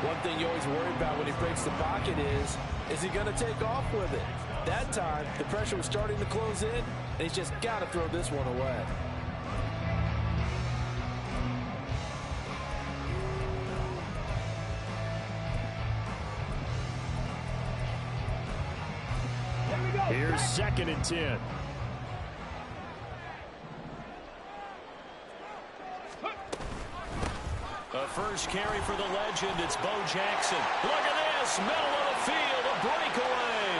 One thing you always worry about when he breaks the pocket is he going to take off with it? That time, the pressure was starting to close in, and he's just got to throw this one away. Here's 2nd and 10. A first carry for the legend. It's Bo Jackson. Look at this. Middle of the field. A breakaway.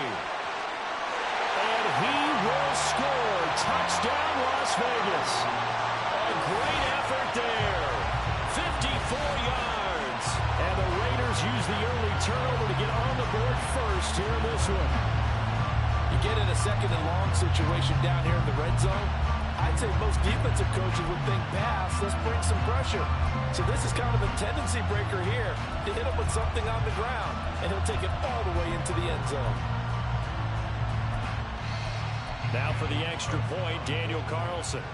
And he will score. Touchdown, Las Vegas. A great effort there. 54 yards. And the Raiders use the early turnover to get on the board first here in this one. You get in a 2nd and long situation down here in the red zone, I'd say most defensive coaches would think pass, let's bring some pressure. So this is kind of a tendency breaker here to hit him with something on the ground, and he'll take it all the way into the end zone. Now for the extra point, Daniel Carlson.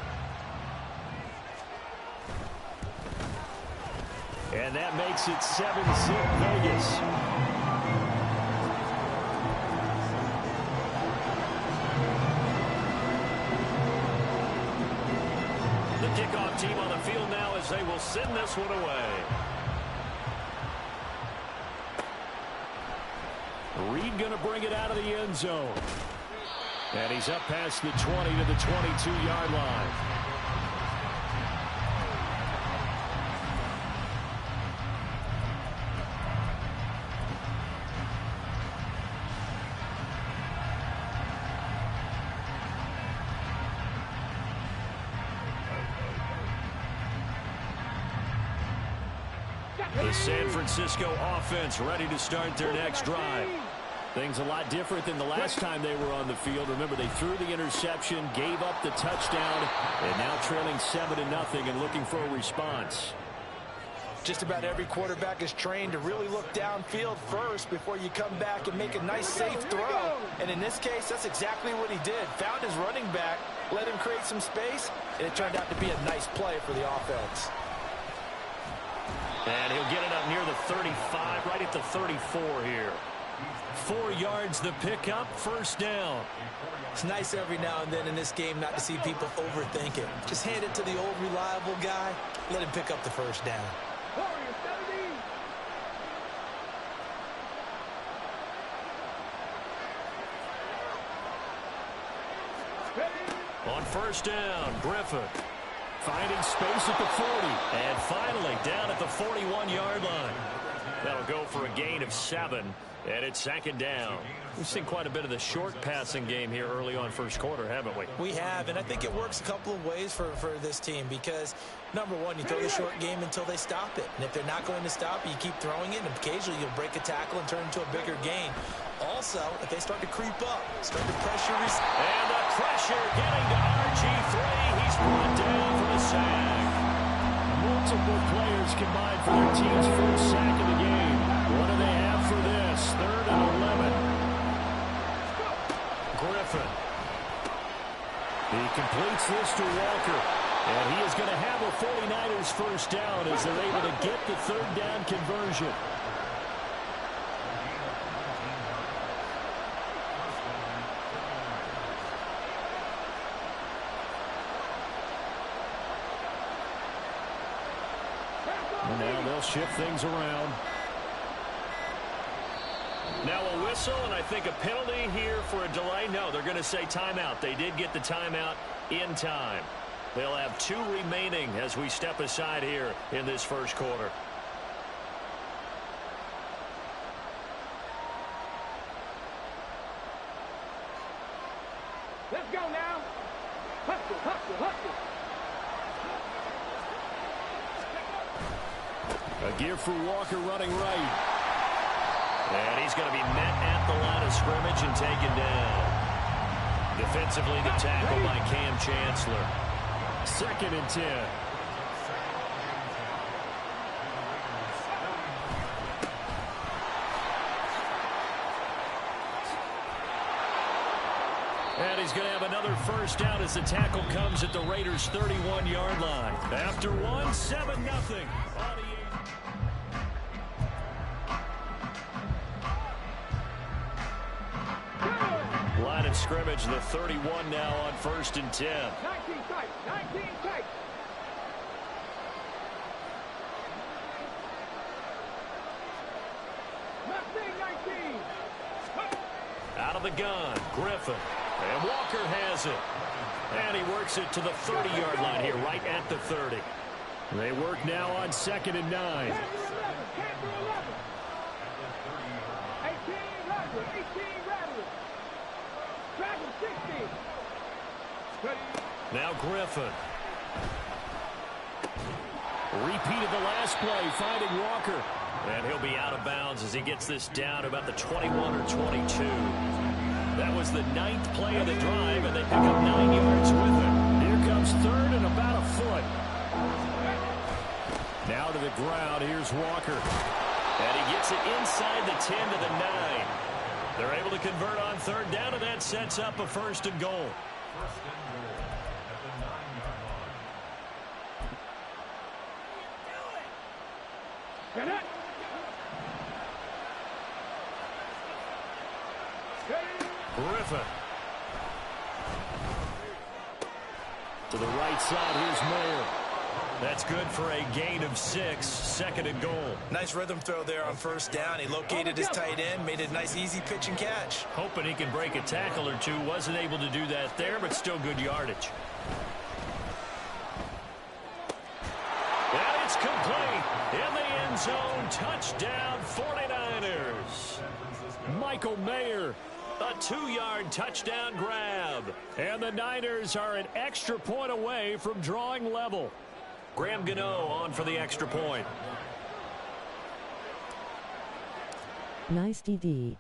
And that makes it 7-zip Vegas. Kickoff team on the field now as they will send this one away. Reed going to bring it out of the end zone. And he's up past the 20 to the 22-yard line. The San Francisco offense ready to start their next drive. Things a lot different than the last time they were on the field. Remember, they threw the interception, gave up the touchdown, and now trailing 7-0 and looking for a response. Just about every quarterback is trained to really look downfield first before you come back and make a nice, safe throw. And in this case, that's exactly what he did. Found his running back, let him create some space, and it turned out to be a nice play for the offense. And he'll get it up near the 35, right at the 34 here. 4 yards the pickup, 1st down. It's nice every now and then in this game not to see people overthink it. Just hand it to the old reliable guy, let him pick up the 1st down. first down. Griffin finding space at the 40. And finally down at the 41-yard line. That'll go for a gain of 7, and it's second down. We've seen quite a bit of the short passing game here early on first quarter, haven't we? We have, and I think it works a couple of ways for this team because, number one, you throw the short game until they stop it. And if they're not going to stop it, you keep throwing it, and occasionally you'll break a tackle and turn it into a bigger gain. Also, if they start to creep up, start to pressure. And the pressure getting to RG3. He's brought down for the sack. Multiple players combined for their team's first sack of the game. What do they have for this? 3rd and 11. Griffin. He completes this to Walker. And he is going to have a 49ers first down as they're able to get the 3rd down conversion. And now they'll shift things around. Now a whistle, and I think a penalty here for a delay. No, they're going to say timeout. They did get the timeout in time. They'll have 2 remaining as we step aside here in this first quarter. Let's go now. Hustle, hustle, hustle. A gear for Walker running right. And he's going to be met at the line of scrimmage and taken down. Defensively, the tackle by Cam Chancellor. 2nd and 10. And he's going to have another first down as the tackle comes at the Raiders' 31-yard line. After 1, 7-0. Line of scrimmage, the 31 now on 1st and 10. 19 tight, 19 tight. Out of the gun, Griffin. And Walker has it. And he works it to the 30-yard line here, right at the 30. They work now on 2nd and 9. 18 rattlers, 18 rattlers. Dragon 16. Now Griffin. Repeat of the last play, finding Walker. And he'll be out of bounds as he gets this down to about the 21 or 22. That was the 9th play of the drive, and they pick up 9 yards with it. Here comes 3rd and about a foot. Now to the ground, here's Walker. And he gets it inside the 10 to the 9. They're able to convert on 3rd down, and that sets up a 1st and goal. First and goal at the 9-yard line. Get it. Griffin. To the right side, here's Mayer. That's good for a gain of 6, 2nd and goal. Nice rhythm throw there on 1st down. He located his tight end, made it a nice easy pitch and catch. Hoping he can break a tackle or two. Wasn't able to do that there, but still good yardage. And it's complete. In the end zone, touchdown 49ers. Michael Mayer. A 2-yard touchdown grab. And the Niners are an extra point away from drawing level. Graham Gano on for the extra point. Nice DD.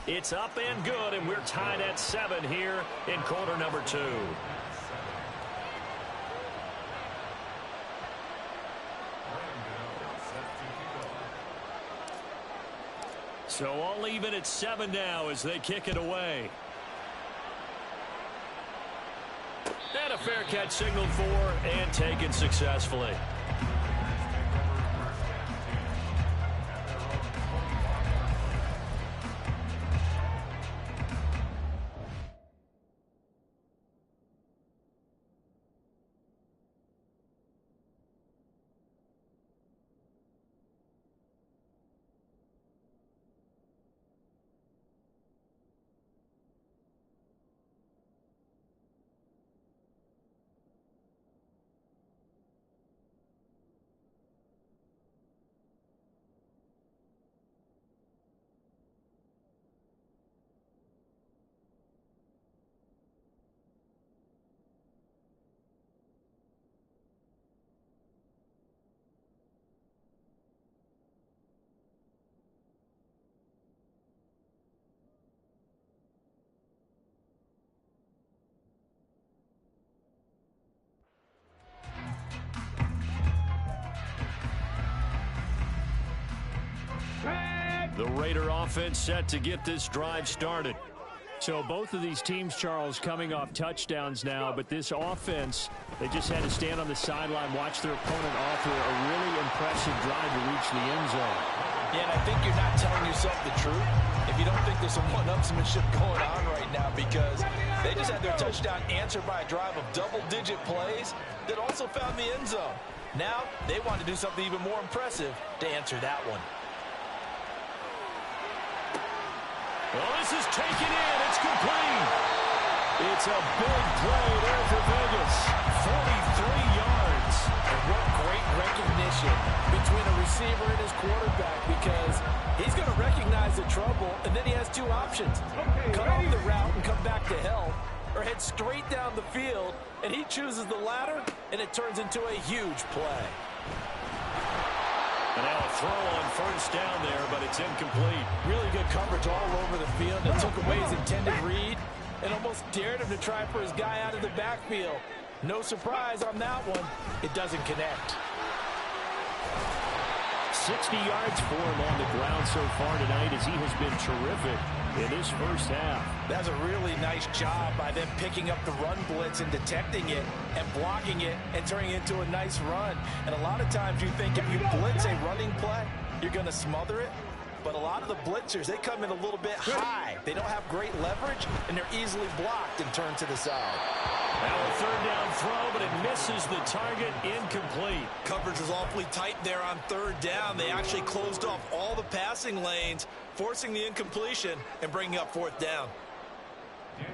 It's up and good, and we're tied at 7 here in quarter number 2. So all even at 7 now as they kick it away. And a fair catch signaled for and taken successfully. The Raider offense set to get this drive started. So both of these teams, Charles, coming off touchdowns now, but this offense, they just had to stand on the sideline, watch their opponent offer a really impressive drive to reach the end zone. Yeah, and I think you're not telling yourself the truth if you don't think there's some one-upsmanship going on right now, because they just had their touchdown answered by a drive of double-digit plays that also found the end zone. Now they want to do something even more impressive to answer that one. Well, this is taken in. It's complete. It's a big play there for Vegas. 43 yards. And what great recognition between a receiver and his quarterback, because he's going to recognize the trouble, and then he has two options. Cut off the route and come back to help, or head straight down the field, and he chooses the latter, and it turns into a huge play. And now a throw on first down there, but it's incomplete. Really good coverage all over the field. It took away his intended read and almost dared him to try for his guy out of the backfield. No surprise on that one. It doesn't connect. 60 yards for him on the ground so far tonight, as he has been terrific in this first half. That's a really nice job by them picking up the run blitz and detecting it and blocking it and turning it into a nice run. And a lot of times you think if you blitz a running play, you're going to smother it. But a lot of the blitzers, they come in a little bit high. They don't have great leverage, and they're easily blocked and turned to the side. Now a third down throw, but it misses the target. Incomplete. Coverage was awfully tight there on third down. They actually closed off all the passing lanes, forcing the incompletion and bringing up fourth down.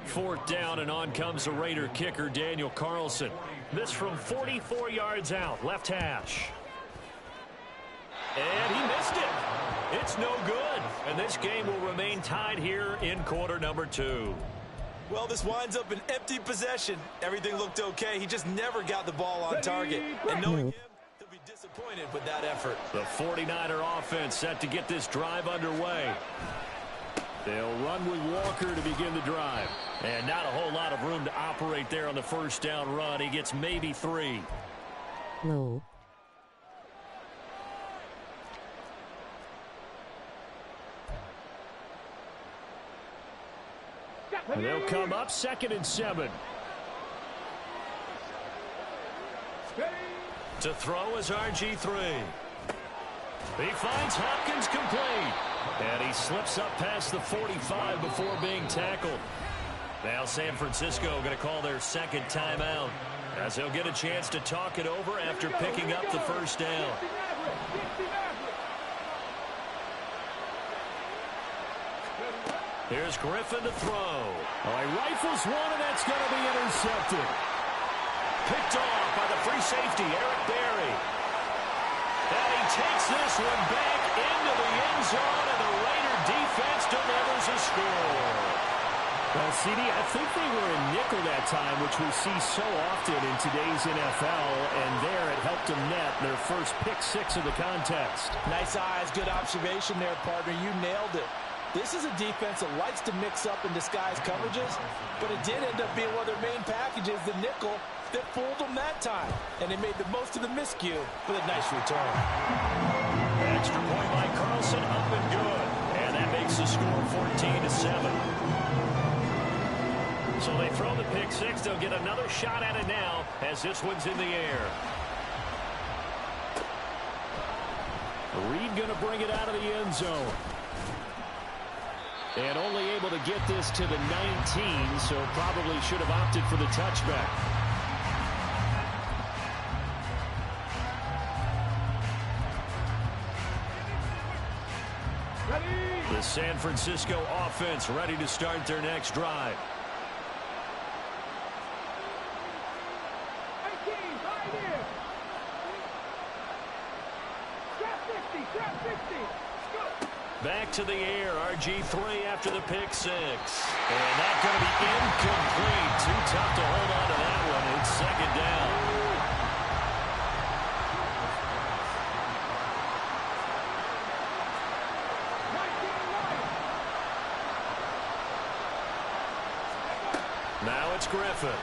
Fourth down, and on comes the Raider kicker, Daniel Carlson. This from 44 yards out, left hash. And he missed it. It's no good. And this game will remain tied here in quarter number 2. Well, this winds up an empty possession. Everything looked okay. He just never got the ball on target. And knowing him, he'll be disappointed with that effort. The 49er offense set to get this drive underway. They'll run with Walker to begin the drive. And not a whole lot of room to operate there on the first down run. He gets maybe 3. Low. And they'll come up 2nd and 7. To throw is RG3. He finds Hopkins complete. And he slips up past the 45 before being tackled. Now San Francisco going to call their second timeout, as they'll get a chance to talk it over after picking up the first down. Here's Griffin to throw. Oh, he rifles one, and that's going to be intercepted. Picked off by the free safety, Eric Berry. And he takes this one back into the end zone, and the Raider defense delivers a score. Well, CD, I think they were in nickel that time, which we see so often in today's NFL, and there it helped them net their first pick 6 of the contest. Nice eyes, good observation there, partner. You nailed it. This is a defense that likes to mix up and disguise coverages, but it did end up being one of their main packages, the nickel, that fooled them that time. And they made the most of the miscue with a nice return. Extra point by Carlson, up and good. And that makes the score 14-7. So they throw the pick 6. They'll get another shot at it now as this one's in the air. Reed going to bring it out of the end zone. And only able to get this to the 19, so probably should have opted for the touchback. The San Francisco offense ready to start their next drive. Back to the air, RG3 after the pick 6. And that's going to be incomplete. Too tough to hold on to that one. It's second down. Now it's Griffin.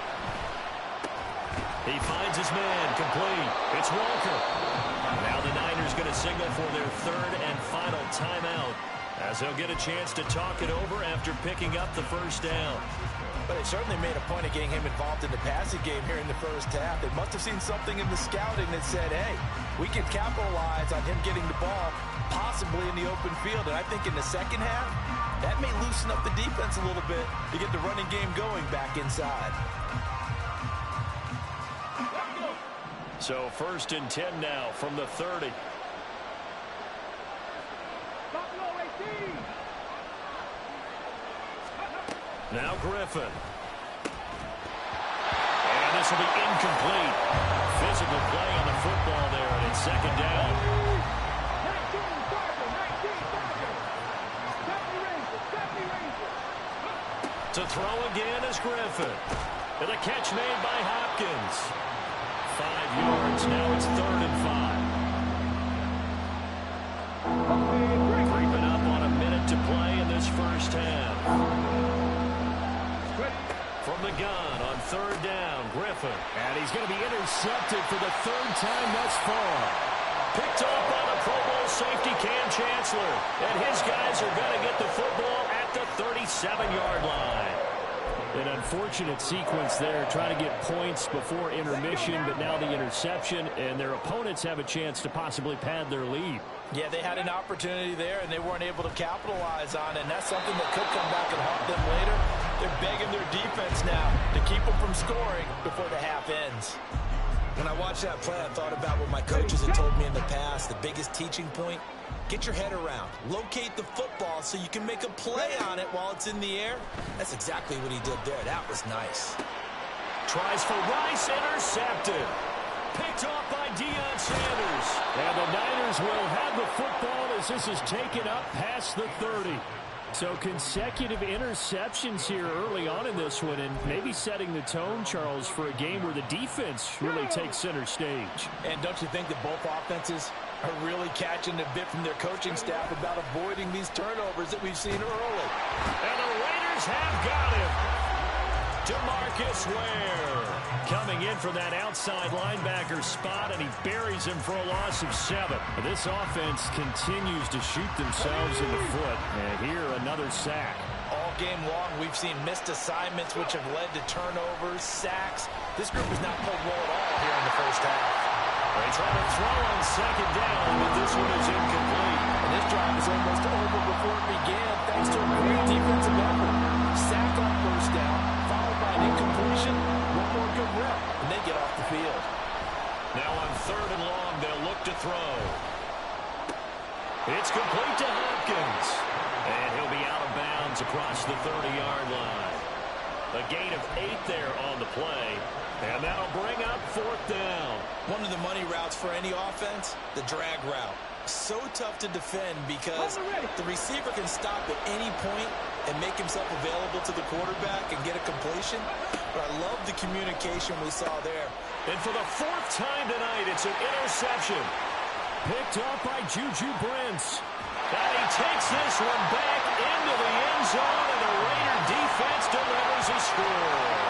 He finds his man, complete. It's Walker. Now the Niners going to signal for their third and final timeout as they'll get a chance to talk it over after picking up the first down. But they certainly made a point of getting him involved in the passing game here in the first half. They must have seen something in the scouting that said, hey, we can capitalize on him getting the ball possibly in the open field. And I think in the second half, that may loosen up the defense a little bit to get the running game going back inside. So 1st and 10 now from the 30. Now Griffin. And this will be incomplete. Physical play on the football there, and it's 2nd down. To throw again is Griffin. And the catch made by Hopkins. 5 yards. Now it's 3rd and 5. Creeping up on a minute to play in this first half. From the gun on 3rd down, Griffin. And he's going to be intercepted for the 3rd time thus far. Picked up on a Pro Bowl safety, Cam Chancellor. And his guys are going to get the football at the 37-yard line. An unfortunate sequence there, trying to get points before intermission, but now the interception, and their opponents have a chance to possibly pad their lead. Yeah, they had an opportunity there, and they weren't able to capitalize on it, and that's something that could come back and haunt them later. They're begging their defense now to keep them from scoring before the half ends. When I watched that play, I thought about what my coaches had told me in the past. The biggest teaching point, get your head around. Locate the football so you can make a play on it while it's in the air. That's exactly what he did there. That was nice. Tries for Rice, intercepted. Picked off by Deion Sanders. And the Niners will have the football as this is taken up past the 30. So consecutive interceptions here early on in this one, and maybe setting the tone, Charles, for a game where the defense really takes center stage. And don't you think that both offenses are really catching a bit from their coaching staff about avoiding these turnovers that we've seen early? And the Raiders have got him. DeMarcus Ware coming in from that outside linebacker spot, and he buries him for a loss of 7. This offense continues to shoot themselves in the foot, and here another sack. All game long, we've seen missed assignments which have led to turnovers, sacks. This group has not played well at all here in the first half. They try to throw on 2nd down, but this one is incomplete. And this drive is almost over before it began, thanks to a great defensive effort. Sack on 1st down, followed by an incompletion, one more good rep, and they get off the field. Now on 3rd and long, they'll look to throw. It's complete to Hopkins. And he'll be out of bounds across the 30-yard line. A gain of 8 there on the play. And that'll bring up 4th down. One of the money routes for any offense, the drag route. So tough to defend because the receiver can stop at any point and make himself available to the quarterback and get a completion. But I love the communication we saw there. And for the 4th time tonight, it's an interception. Picked up by Juju Brents. And he takes this one back into the end zone, and the Raider defense delivers a score.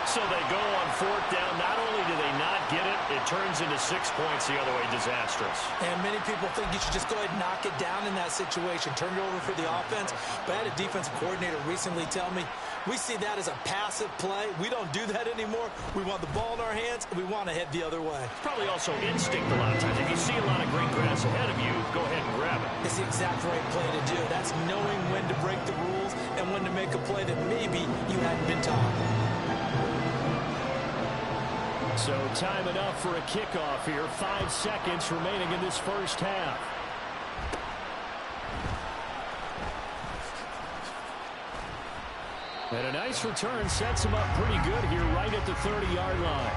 So they go on 4th down. Not only do they not get it, it turns into 6 points the other way. Disastrous. And many people think you should just go ahead and knock it down in that situation. Turn it over for the offense. But I had a defensive coordinator recently tell me, we see that as a passive play. We don't do that anymore. We want the ball in our hands, and we want to head the other way. Probably also instinct a lot of times. If you see a lot of green grass ahead of you, go ahead and grab it. It's the exact right play to do. That's knowing when to break the rules and when to make a play that maybe you hadn't been taught. So time enough for a kickoff here. 5 seconds remaining in this first half. And a nice return sets him up pretty good here right at the 30-yard line.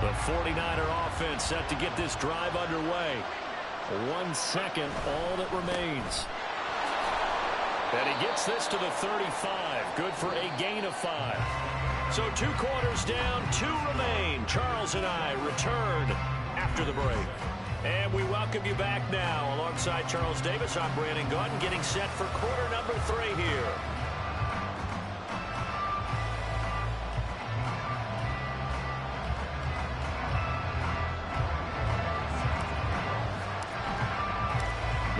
The 49er offense set to get this drive underway. 1 second, all that remains. And he gets this to the 35. Good for a gain of 5. So 2 quarters down, 2 remain. Charles and I return after the break. And we welcome you back now. Alongside Charles Davis, I'm Brandon Gaudin, getting set for quarter number 3 here.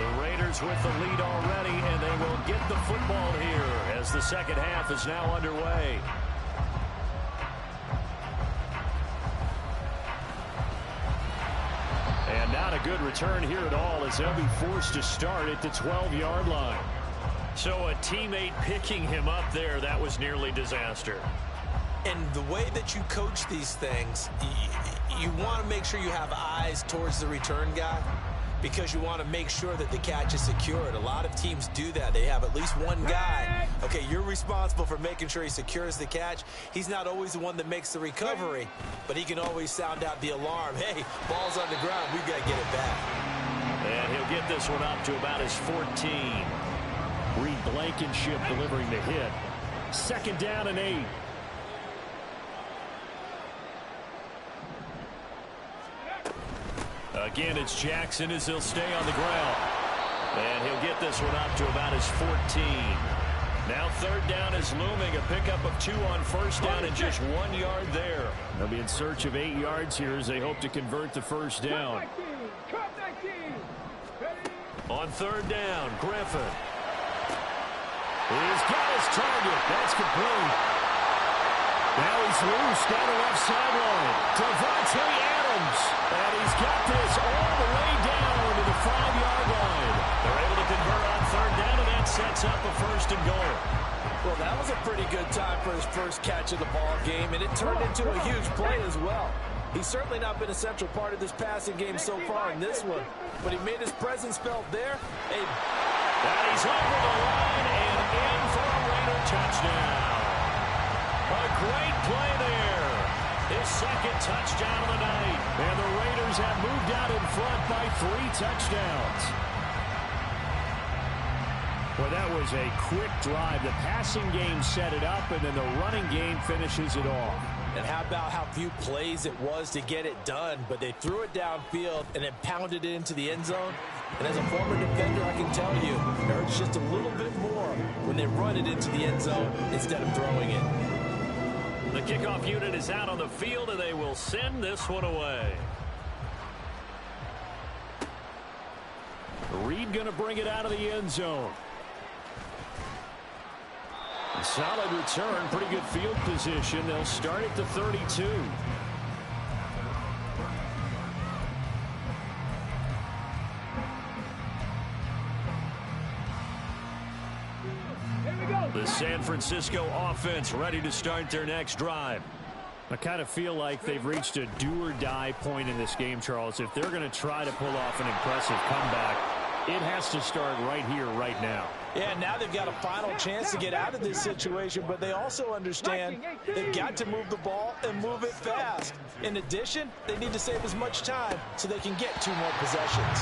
The Raiders with the lead already, and they will get the football here as the second half is now underway. And not a good return here at all as they'll be forced to start at the 12-yard line. So a teammate picking him up there, that was nearly disaster. And the way that you coach these things, you want to make sure you have eyes towards the return guy because you want to make sure that the catch is secured. A lot of teams do that. They have at least one guy. Okay, you're responsible for making sure he secures the catch. He's not always the one that makes the recovery, but he can always sound out the alarm. Hey, ball's on the ground. We've got to get it back. And he'll get this one up to about his 14. Reed Blankenship delivering the hit. 2nd down and 8. Again, it's Jackson as he'll stay on the ground. And he'll get this one up to about his 14. Now 3rd down is looming. A pickup of 2 on 1st down and just 1 yard there. They'll be in search of 8 yards here as they hope to convert the 1st down. On 3rd down, Griffin. He's got his target. That's complete. Now he's loose down the left sideline. Devontae Adams. And he's got this all the way down to the 5-yard line. They're able to convert on 3rd down, and that sets up a 1st and goal. Well, that was a pretty good time for his first catch of the ball game, and it turned into a huge play as well. He's certainly not been a central part of this passing game so far in this one, but he made his presence felt there. And he's over the line and in for a Raider touchdown. A great play there. His 2nd touchdown of the night. And the Raiders have moved out in front by 3 touchdowns. Well, that was a quick drive. The passing game set it up, and then the running game finishes it off. And how about how few plays it was to get it done, but they threw it downfield and then pounded it into the end zone. And as a former defender, I can tell you, it hurts just a little bit more when they run it into the end zone instead of throwing it. The kickoff unit is out on the field, and they will send this one away. Reed going to bring it out of the end zone. Solid return, pretty good field position. They'll start at the 32. The San Francisco offense ready to start their next drive. I kind of feel like they've reached a do-or-die point in this game, Charles. If they're going to try to pull off an impressive comeback, it has to start right here, right now. Yeah, now they've got a final chance to get out of this situation, but they also understand they've got to move the ball and move it fast. In addition, they need to save as much time so they can get 2 more possessions.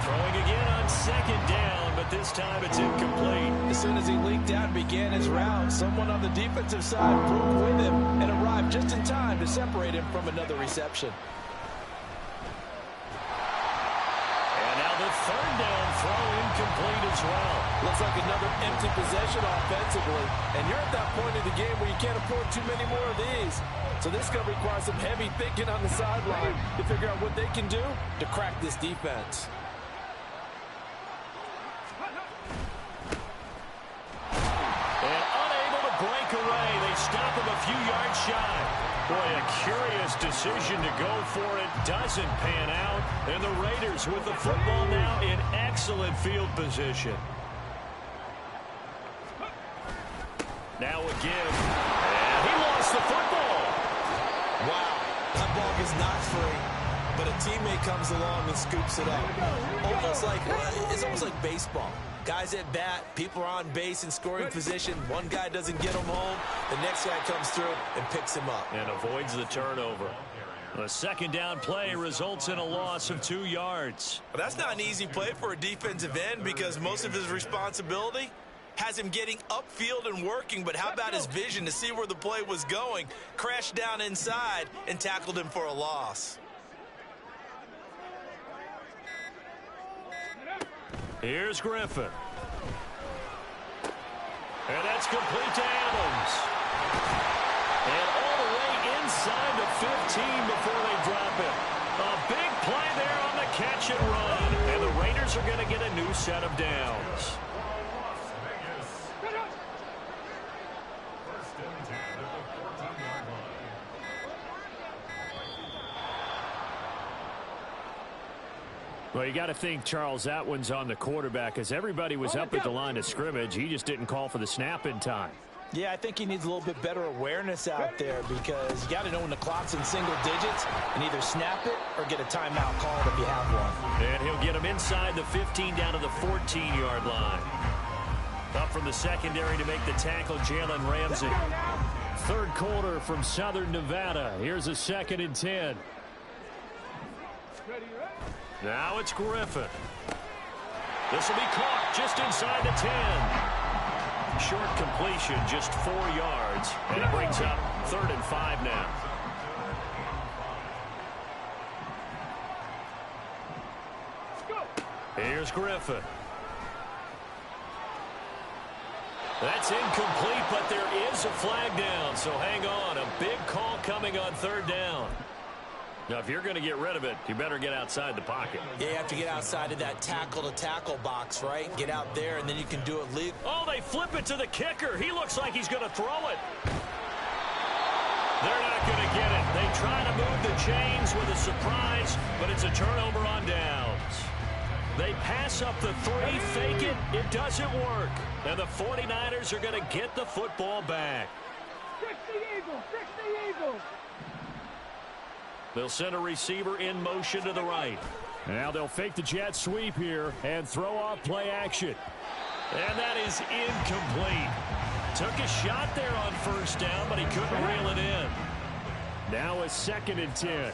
Throwing again on 2nd down, but this time it's incomplete. As soon as he leaked out and began his route, someone on the defensive side broke with him and arrived just in time to separate him from another reception. And now the 3rd down throw incomplete as well. Looks like another empty possession offensively. And you're at that point in the game where you can't afford too many more of these. So this is going to require some heavy thinking on the sideline to figure out what they can do to crack this defense. And unable to break away. They stop him a few yards shy. Boy, a curious decision to go for it. Doesn't pan out. And the Raiders with the football now in excellent field position. Now again. And he lost the football. Wow, that ball is not free. But a teammate comes along and scoops it up. It's almost like baseball. Guys at bat, people are on base in scoring position. One guy doesn't get him home. The next guy comes through and picks him up. And avoids the turnover. The 2nd down play results in a loss of 2 yards. Well, that's not an easy play for a defensive end because most of his responsibility has him getting upfield and working, but how about his vision to see where the play was going? Crashed down inside and tackled him for a loss. Here's Griffin. And that's complete to Adams. And all the way inside the 15 before they drop it. A big play there on the catch and run. And the Raiders are going to get a new set of downs. First and 10 at the 14-yard line. Well, you got to think, Charles, that one's on the quarterback as everybody was up at the line of scrimmage. He just didn't call for the snap in time. Yeah, I think he needs a little bit better awareness out there because you got to know when the clock's in single digits and either snap it or get a timeout called if you have one. And he'll get him inside the 15 down to the 14-yard line. Up from the secondary to make the tackle, Jalen Ramsey. Third quarter from Southern Nevada. Here's a 2nd and 10. Now it's Griffin. This will be caught just inside the 10. Short completion, just 4 yards. And it brings up 3rd and 5 now. Here's Griffin. That's incomplete, but there is a flag down, so hang on. A big call coming on 3rd down. Now, if you're going to get rid of it, you better get outside the pocket. Yeah, you have to get outside of that tackle-to-tackle box, right? Get out there, and then you can do it legal. Oh, they flip it to the kicker. He looks like he's going to throw it. They're not going to get it. They try to move the chains with a surprise, but it's a turnover on downs. They pass up the 3, fake it. It doesn't work. And the 49ers are going to get the football back. 60 Eagles, 60 Eagles. They'll send a receiver in motion to the right. Now they'll fake the jet sweep here and throw off play action. And that is incomplete. Took a shot there on 1st down, but he couldn't reel it in. Now a 2nd and 10.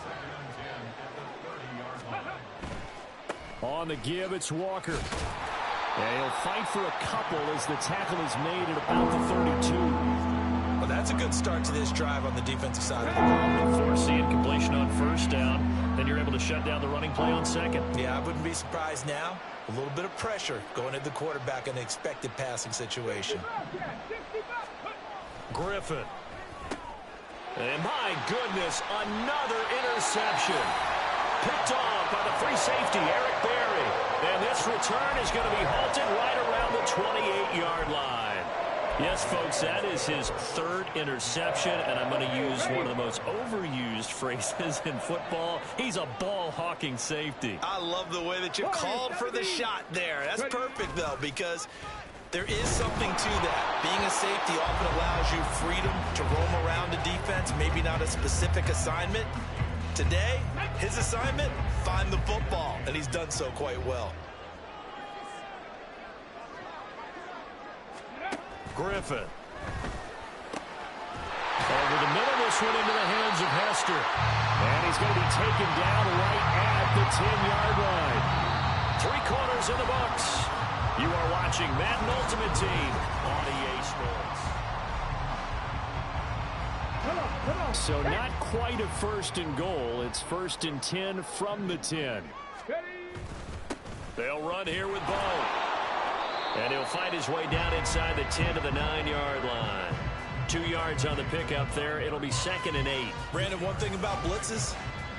On the give, it's Walker. And he'll fight for a couple as the tackle is made at about the 32. Well, that's a good start to this drive on the defensive side of the ball. Force the incompletion on 1st down, then you're able to shut down the running play on 2nd. Yeah, I wouldn't be surprised now. A little bit of pressure going at the quarterback in an expected passing situation. Griffin. And my goodness, another interception. Picked off by the free safety, Eric Berry. And this return is going to be halted right around the 28-yard line. Yes, folks, that is his 3rd interception, and I'm going to use one of the most overused phrases in football. He's a ball-hawking safety. I love the way that you called for the shot there. That's perfect, though, because there is something to that. Being a safety often allows you freedom to roam around the defense, maybe not a specific assignment. Today, his assignment, find the football, and he's done so quite well. Griffin. Over the middle, this one into the hands of Hester. And he's going to be taken down right at the 10-yard line. 3 quarters in the books. You are watching Madden Ultimate Team on EA Sports. So not quite a 1st and goal. It's 1st and 10 from the 10. They'll run here with Bo. And he'll fight his way down inside the 10 to the 9-yard line. 2 yards on the pickup there. It'll be 2nd and 8. Brandon, one thing about blitzes,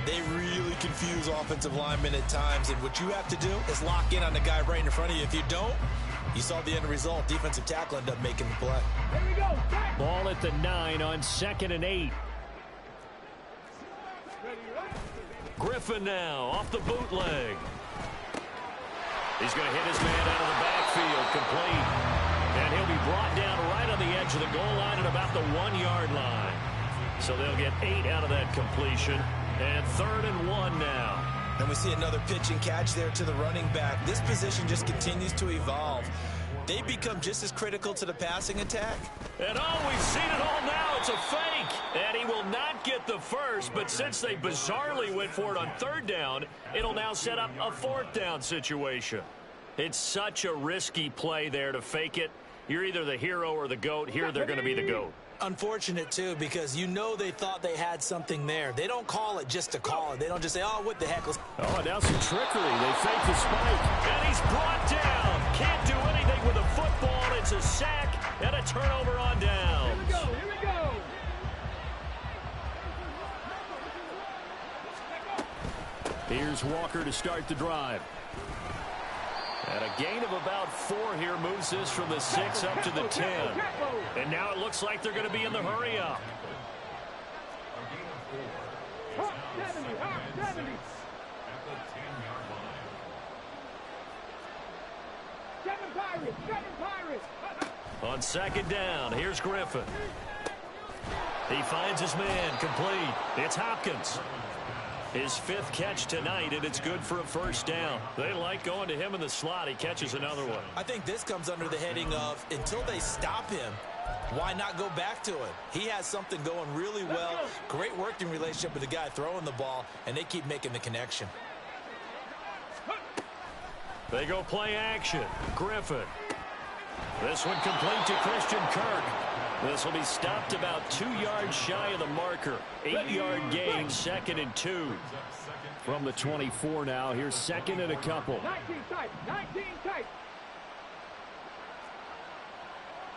they really confuse offensive linemen at times. And what you have to do is lock in on the guy right in front of you. If you don't, you saw the end result. Defensive tackle ended up making the play. Here we go. Ball at the 9 on 2nd and 8. Griffin now off the bootleg. He's going to hit his man out of the backfield, complete. And he'll be brought down right on the edge of the goal line at about the 1-yard line. So they'll get 8 out of that completion. And 3rd and 1 now. And we see another pitch and catch there to the running back. This position just continues to evolve. They become just as critical to the passing attack. And oh, we've seen it all now. It's a fake. And he will not get the first, but since they bizarrely went for it on 3rd down, it'll now set up a 4th down situation. It's such a risky play there to fake it. You're either the hero or the GOAT. Here they're going to be the GOAT. Unfortunate, too, because you know they thought they had something there. They don't call it just to call it. They don't just say, oh, what the heck. Oh, now some trickery. They fake the spike. And he's brought down. Can't do anything with a football. It's a sack and a turnover on downs. Here we go. Here we go. Here's Walker to start the drive. And a gain of about 4 here moves this from the 6 up to the 10. And now it looks like they're going to be in the hurry up. 70, 70. At the 10-yard line. 7 Pirates, 7 Pirates. On second down, here's Griffin. He finds his man, complete. It's Hopkins. His 5th catch tonight, and it's good for a first down. They like going to him in the slot. He catches another one. I think this comes under the heading of, until they stop him, why not go back to it? He has something going really well. Great working relationship with the guy throwing the ball, and they keep making the connection. They go play action. Griffin. This one complete to Christian Kirk. This will be stopped about 2 yards shy of the marker. 8-yard gain, 2nd and 2. From the 24 now, here's 2nd and a couple. 19 tight, 19 tight.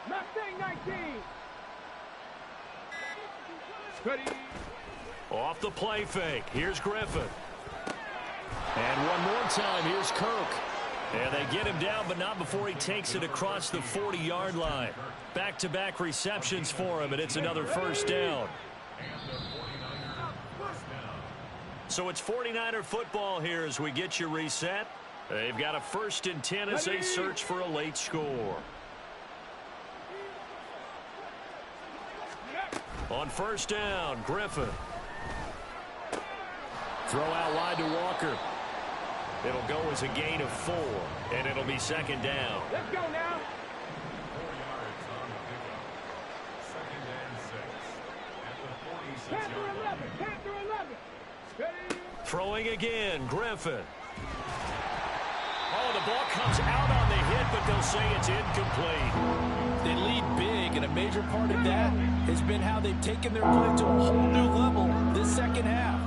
Mustang 19. Ready. Off the play fake. Here's Griffin. And one more time, here's Kirk. And they get him down, but not before he takes it across the 40-yard line. Back-to-back receptions for him, and it's another first down. So it's 49er football here as we get you reset. They've got a 1st and 10 as they search for a late score. On first down, Griffin. Throw out wide to Walker. It'll go as a gain of 4, and it'll be 2nd down. Let's go now. 4 yards on the pickup. 2nd and 6 at the 46-yard line. Panther 11. Ready. Throwing again, Griffin. Oh, the ball comes out on the hit, but they'll say it's incomplete. They lead big, and a major part of that has been how they've taken their play to a whole new level this second half.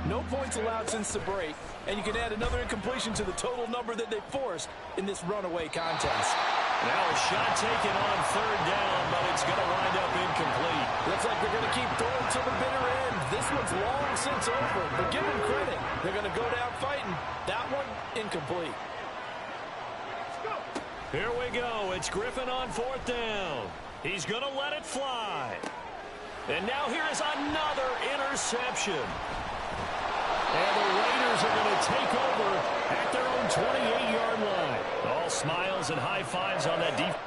No points allowed since the break, and you can add another incompletion to the total number that they forced in this runaway contest. Now a shot taken on 3rd down, but it's going to wind up incomplete. Looks like they're going to keep throwing to the bitter end. This one's long since over, but give them credit. They're going to go down fighting. That one, incomplete. Here we go. It's Griffin on 4th down. He's going to let it fly. And now here is another interception. And the Raiders are going to take over at their own 28-yard line. All smiles and high fives on that defense.